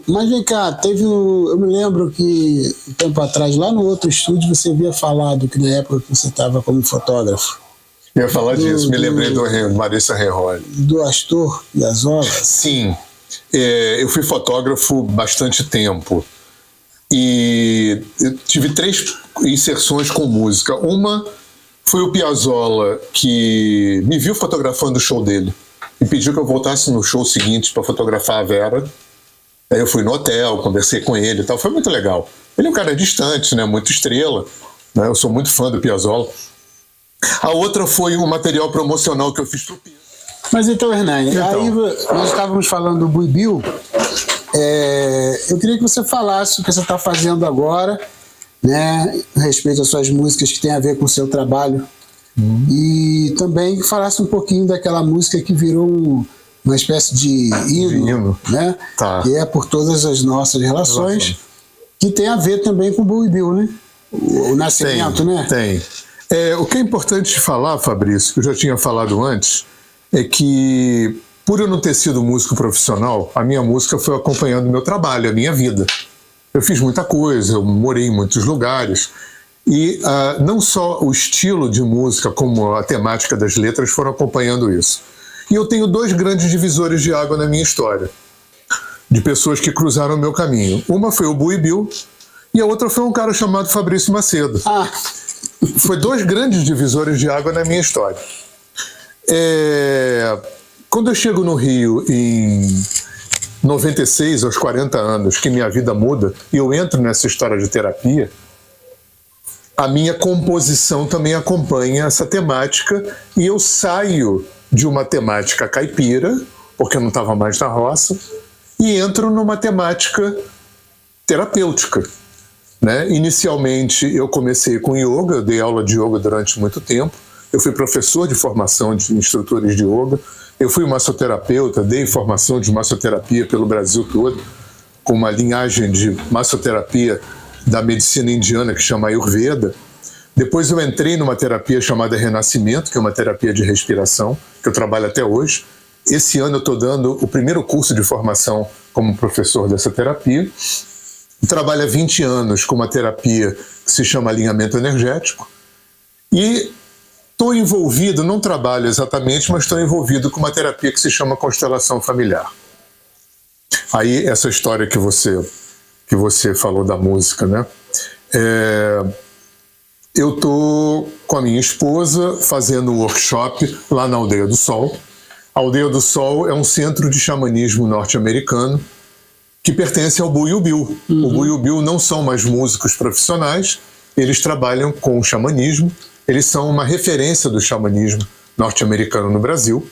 Mas vem cá, eu me lembro que um tempo atrás, lá no outro estúdio, você havia falado que na época que você estava como fotógrafo. Eu ia falar disso, me lembrei do Marissa Reroli. Do Astor Piazzolla. Sim. Eu fui fotógrafo bastante tempo e eu tive 3 inserções com música. Uma foi o Piazzolla, que me viu fotografando o show dele e pediu que eu voltasse no show seguinte para fotografar a Vera. Aí eu fui no hotel, conversei com ele e tal, foi muito legal. Ele é um cara distante, né? Muito estrela, né? Eu sou muito fã do Piazzolla. A outra foi um material promocional que eu fiz pro Pia. Mas então, Hernani, aí nós estávamos falando do Bowie Bill. Eu queria que você falasse o que você está fazendo agora, né, a respeito das suas músicas que tem a ver com o seu trabalho. E também falasse um pouquinho daquela música que virou uma espécie de hino, né? Tá. Que é Por Todas as Nossas Relações, que tem a ver também com o Bowie Bill, né? O nascimento, né? Tem. O que é importante falar, Fabrício, que eu já tinha falado antes, é que, por eu não ter sido músico profissional, a minha música foi acompanhando o meu trabalho, a minha vida. Eu fiz muita coisa, eu morei em muitos lugares, e não só o estilo de música, como a temática das letras foram acompanhando isso. E eu tenho 2 grandes divisores de água na minha história, de pessoas que cruzaram o meu caminho. Uma foi o Bowie Bill, e a outra foi um cara chamado Fabrício Macedo. Foi 2 grandes divisores de água na minha história. Quando eu chego no Rio em 96, aos 40 anos, que minha vida muda, e eu entro nessa história de terapia, a minha composição também acompanha essa temática, e eu saio de uma temática caipira, porque eu não estava mais na roça, e entro numa temática terapêutica, né? Inicialmente eu comecei com yoga, eu dei aula de yoga durante muito tempo. Eu fui professor de formação de instrutores de yoga. Eu fui massoterapeuta, dei formação de massoterapia pelo Brasil todo, com uma linhagem de massoterapia da medicina indiana que chama Ayurveda. Depois eu entrei numa terapia chamada Renascimento, que é uma terapia de respiração, que eu trabalho até hoje. Esse ano eu estou dando o primeiro curso de formação como professor dessa terapia. Eu trabalho há 20 anos com uma terapia que se chama alinhamento energético. E estou envolvido, não trabalho exatamente, mas estou envolvido com uma terapia que se chama constelação familiar. Aí, essa história que você falou da música, né? Eu estou com a minha esposa fazendo um workshop lá na Aldeia do Sol. A Aldeia do Sol é um centro de xamanismo norte-americano que pertence ao Bowie Bill. O Bowie Bill não são mais músicos profissionais, eles trabalham com o xamanismo. Eles são uma referência do xamanismo norte-americano no Brasil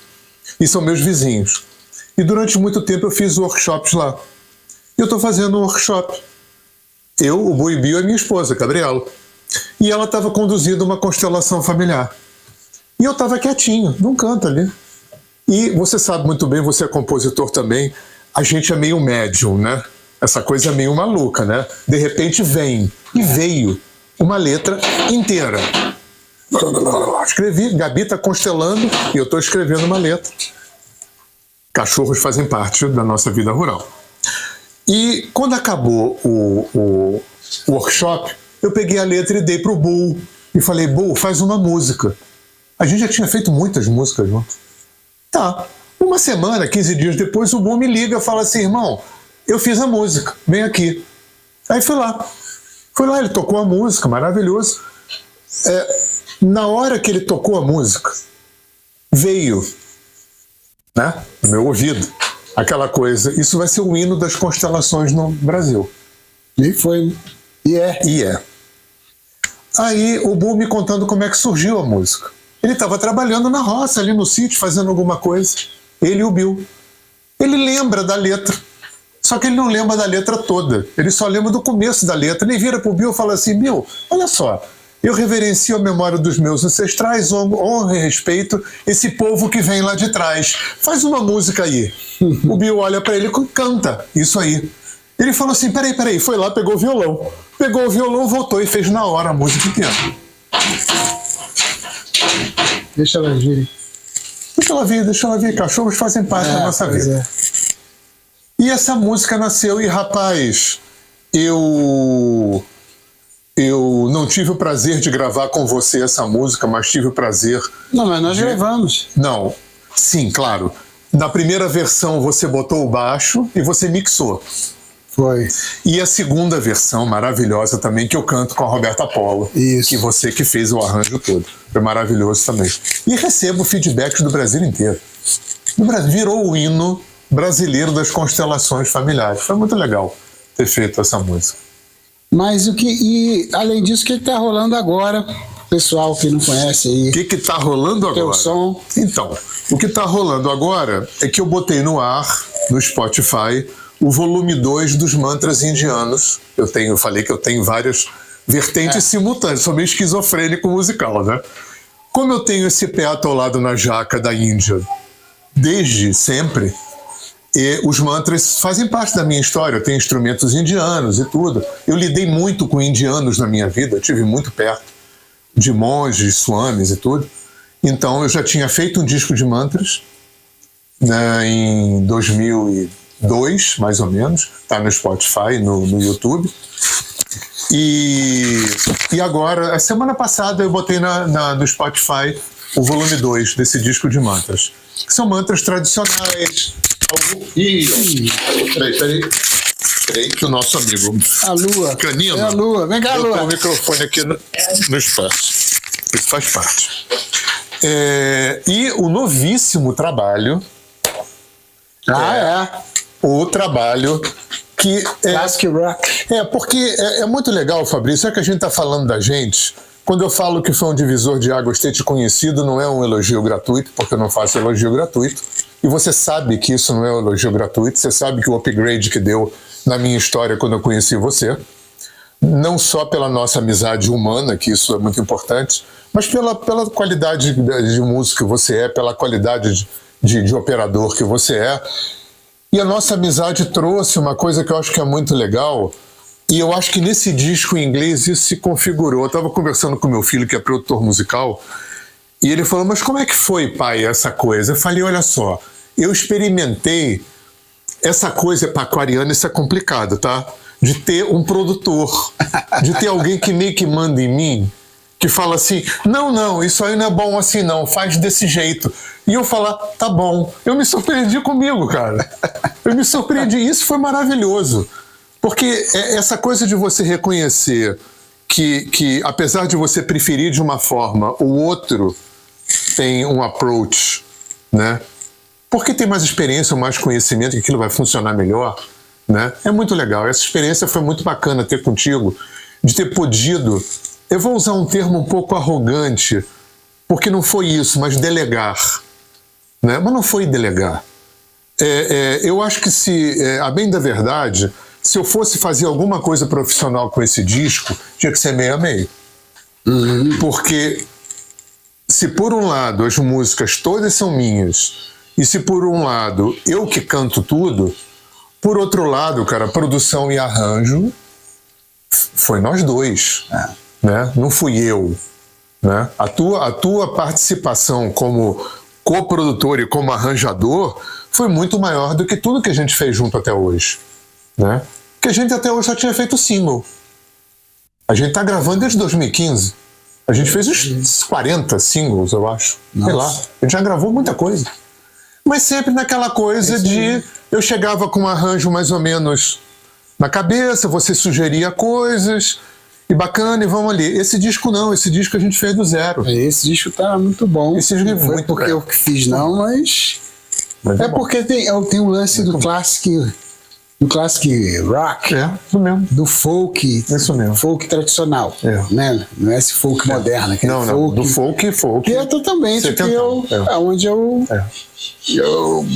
e são meus vizinhos. E durante muito tempo eu fiz workshops lá. E eu estou fazendo um workshop. Eu, o Bowie Bill e a minha esposa, Gabriela. E ela estava conduzindo uma constelação familiar. E eu estava quietinho, num canto ali. E você sabe muito bem, você é compositor também, a gente é meio médium, né? Essa coisa é meio maluca, né? De repente veio uma letra inteira. Escrevi, Gabi está constelando e eu estou escrevendo uma letra. Cachorros fazem parte da nossa vida rural. E quando acabou o workshop, eu peguei a letra e dei para o Bull e falei: Bull, faz uma música. A gente já tinha feito muitas músicas juntos. Tá. Uma semana, 15 dias depois, o Bull me liga e fala assim: irmão, eu fiz a música, vem aqui. Aí fui lá, ele tocou a música, maravilhoso. Na hora que ele tocou a música, veio, né, no meu ouvido, aquela coisa: isso vai ser o hino das constelações no Brasil. Nem foi, né? E é. Aí o Bu me contando como é que surgiu a música. Ele estava trabalhando na roça, ali no sítio, fazendo alguma coisa. Ele e o Bill. Ele lembra da letra. Só que ele não lembra da letra toda. Ele só lembra do começo da letra. Ele vira pro Bill e fala assim: Bill, olha só, eu reverencio a memória dos meus ancestrais, honro e respeito esse povo que vem lá de trás. Faz uma música aí. O Bill olha para ele e canta isso aí. Ele falou assim: peraí, foi lá, pegou o violão. Pegou o violão, voltou e fez na hora a música inteira. Deixa ela vir. Deixa ela vir. Cachorros fazem parte da nossa vida. E essa música nasceu e, rapaz, eu não tive o prazer de gravar com você essa música, mas tive o prazer... Não, mas nós gravamos. Não, sim, claro. Na primeira versão você botou o baixo e você mixou. Foi. E a segunda versão, maravilhosa também, que eu canto com a Roberta Polo. Isso. Que você que fez o arranjo todo. Foi maravilhoso também. E recebo feedbacks do Brasil inteiro. O Brasil virou o hino brasileiro das constelações familiares. Foi muito legal ter feito essa música. Mas além disso, o que está rolando agora? Pessoal que não conhece aí. O que está rolando agora? Teu som. Então, o que está rolando agora é que eu botei no ar, no Spotify, o volume 2 dos mantras indianos. Eu falei que eu tenho várias vertentes simultâneas, sou meio esquizofrênico musical, né? Como eu tenho esse pé atolado na jaca da Índia desde sempre, e os mantras fazem parte da minha história. Eu tenho instrumentos indianos e tudo. Eu lidei muito com indianos na minha vida, tive muito perto de monges, swamis e tudo. Então eu já tinha feito um disco de mantras, né, em 2002, mais ou menos. Está no Spotify, no YouTube. E agora, a semana passada, eu botei no Spotify o volume 2 desse disco de mantras, que são mantras tradicionais. Peraí, que o nosso amigo a Lua. Canino, é a Lua. Vem cá, botou Lua. o microfone aqui no espaço. Isso faz parte. E o novíssimo trabalho. O trabalho que Classic Rock. Porque é muito legal, Fabrício, é que a gente está falando da gente. Quando eu falo que foi um divisor de águas ter te conhecido, não é um elogio gratuito, porque eu não faço elogio gratuito. E você sabe que isso não é um elogio gratuito, você sabe que o upgrade que deu na minha história quando eu conheci você, não só pela nossa amizade humana, que isso é muito importante, mas pela qualidade de músico que você é, pela qualidade de operador que você é. E a nossa amizade trouxe uma coisa que eu acho que é muito legal, e eu acho que nesse disco em inglês isso se configurou. Eu estava conversando com meu filho, que é produtor musical, e ele falou: mas como é que foi, pai, essa coisa? Eu falei: olha só, eu experimentei essa coisa, para aquariano isso é complicado, tá? De ter um produtor, de ter alguém que meio que manda em mim, que fala assim: não, isso aí não é bom assim não, faz desse jeito. E eu falar: tá bom. Eu me surpreendi comigo, cara. Eu me surpreendi, isso foi maravilhoso. Porque essa coisa de você reconhecer que apesar de você preferir de uma forma, o outro tem um approach, né? Porque tem mais experiência ou mais conhecimento, que aquilo vai funcionar melhor, né? É muito legal. Essa experiência foi muito bacana ter contigo, de ter podido, eu vou usar um termo um pouco arrogante, porque não foi isso, mas delegar, né? Mas não foi delegar. Eu acho que a bem da verdade, se eu fosse fazer alguma coisa profissional com esse disco, tinha que ser meio a meio. Porque se por um lado as músicas todas são minhas, e se por um lado eu que canto tudo, por outro lado, cara, produção e arranjo foi nós dois, né? Não fui eu, né? A tua participação como coprodutor e como arranjador foi muito maior do que tudo que a gente fez junto até hoje, né? Porque a gente até hoje só tinha feito single. A gente tá gravando desde 2015. A gente fez uns 40 singles, eu acho. Nossa. Sei lá. A gente já gravou muita coisa. Mas sempre naquela coisa de... Eu chegava com um arranjo mais ou menos na cabeça, você sugeria coisas, e bacana, e vamos ali. Esse disco não, esse disco a gente fez do zero. Esse disco tá muito bom. Esse disco não foi muito porque eu que fiz não, mas é porque tem o lance do Classic do classic rock, isso mesmo. do folk, Isso mesmo. folk tradicional, É. né? Não é esse folk moderno, aquele Não, folk, do folk. que é totalmente que onde eu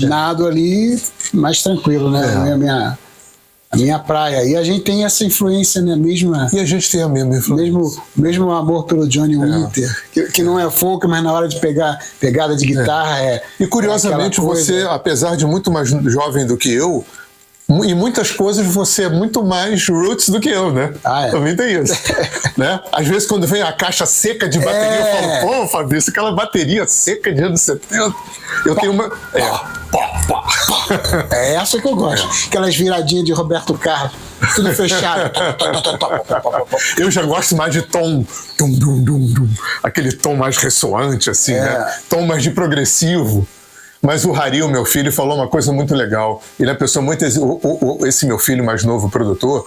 nado ali mais tranquilo, né? A minha praia. E a gente tem essa influência, né? E a gente tem a mesma influência. Mesmo amor pelo Johnny Winter, que não é folk, mas na hora de pegada de guitarra E curiosamente, você, apesar de muito mais jovem do que eu, em muitas coisas você é muito mais roots do que eu, né? Também tem isso. Né? Às vezes quando vem a caixa seca de bateria, eu falo, pô, Fabrício, aquela bateria seca de anos 70. Eu tenho uma... É essa que eu gosto. Aquelas viradinhas de Roberto Carlos, tudo fechado. Eu já gosto mais de tom, aquele tom mais ressoante, assim, né? Tom mais de progressivo. Mas o Harry, o meu filho, falou uma coisa muito legal. Ele é uma pessoa muito... Esse meu filho mais novo, produtor,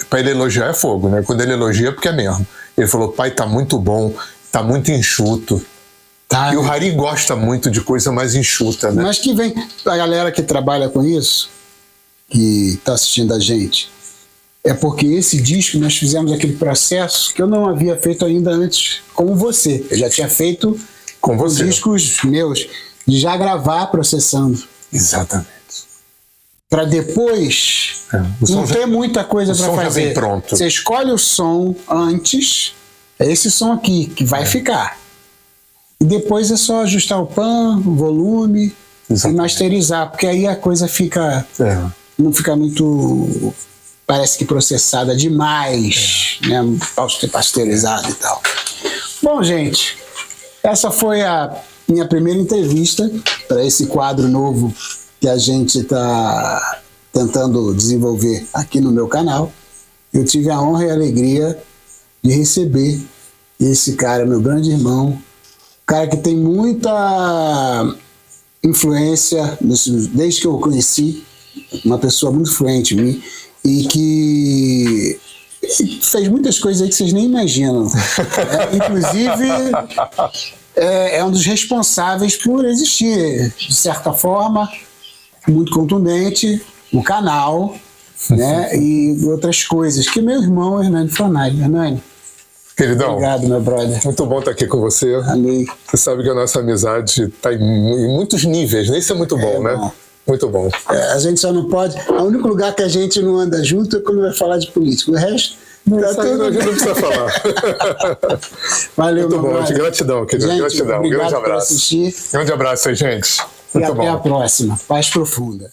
para ele elogiar é fogo, né? Quando ele elogia é porque é mesmo. Ele falou, pai, tá muito bom, tá muito enxuto. E o Harry gosta muito de coisa mais enxuta, né? Mas que vem a galera que trabalha com isso, que está assistindo a gente, é porque esse disco nós fizemos aquele processo que eu não havia feito ainda antes com você. Eu já tinha feito com você. Discos meus, de já gravar processando. Exatamente. Para depois não ter muita coisa para fazer. Já vem pronto. Você escolhe o som antes, é esse som aqui que vai ficar. E depois é só ajustar o pan, o volume e masterizar, porque aí a coisa fica não fica muito, parece que processada demais, né? Pasteurizada e tal. Bom, gente, essa foi a minha primeira entrevista para esse quadro novo que a gente está tentando desenvolver aqui no meu canal. Eu tive a honra e a alegria de receber esse cara, meu grande irmão, cara que tem muita influência, desde que eu o conheci, uma pessoa muito influente em mim, e que fez muitas coisas aí que vocês nem imaginam. Inclusive, é um dos responsáveis por existir, de certa forma, muito contundente, o canal, né, e outras coisas, que meu irmão Hernani Fornari. Hernani, queridão, obrigado, meu brother. Muito bom estar aqui com você. Amém. Você sabe que a nossa amizade está em muitos níveis, né? Isso é muito bom, né? Bom. Muito bom. A gente só não pode... O único lugar que a gente não anda junto é quando vai falar de política. O resto... Tá tudo... A gente não precisa falar. Valeu, muito bom. brother. Gratidão, querido. Gente, gratidão. Um grande abraço. Por assistir. Grande abraço aí, gente. E Muito até bom. a próxima. Paz profunda.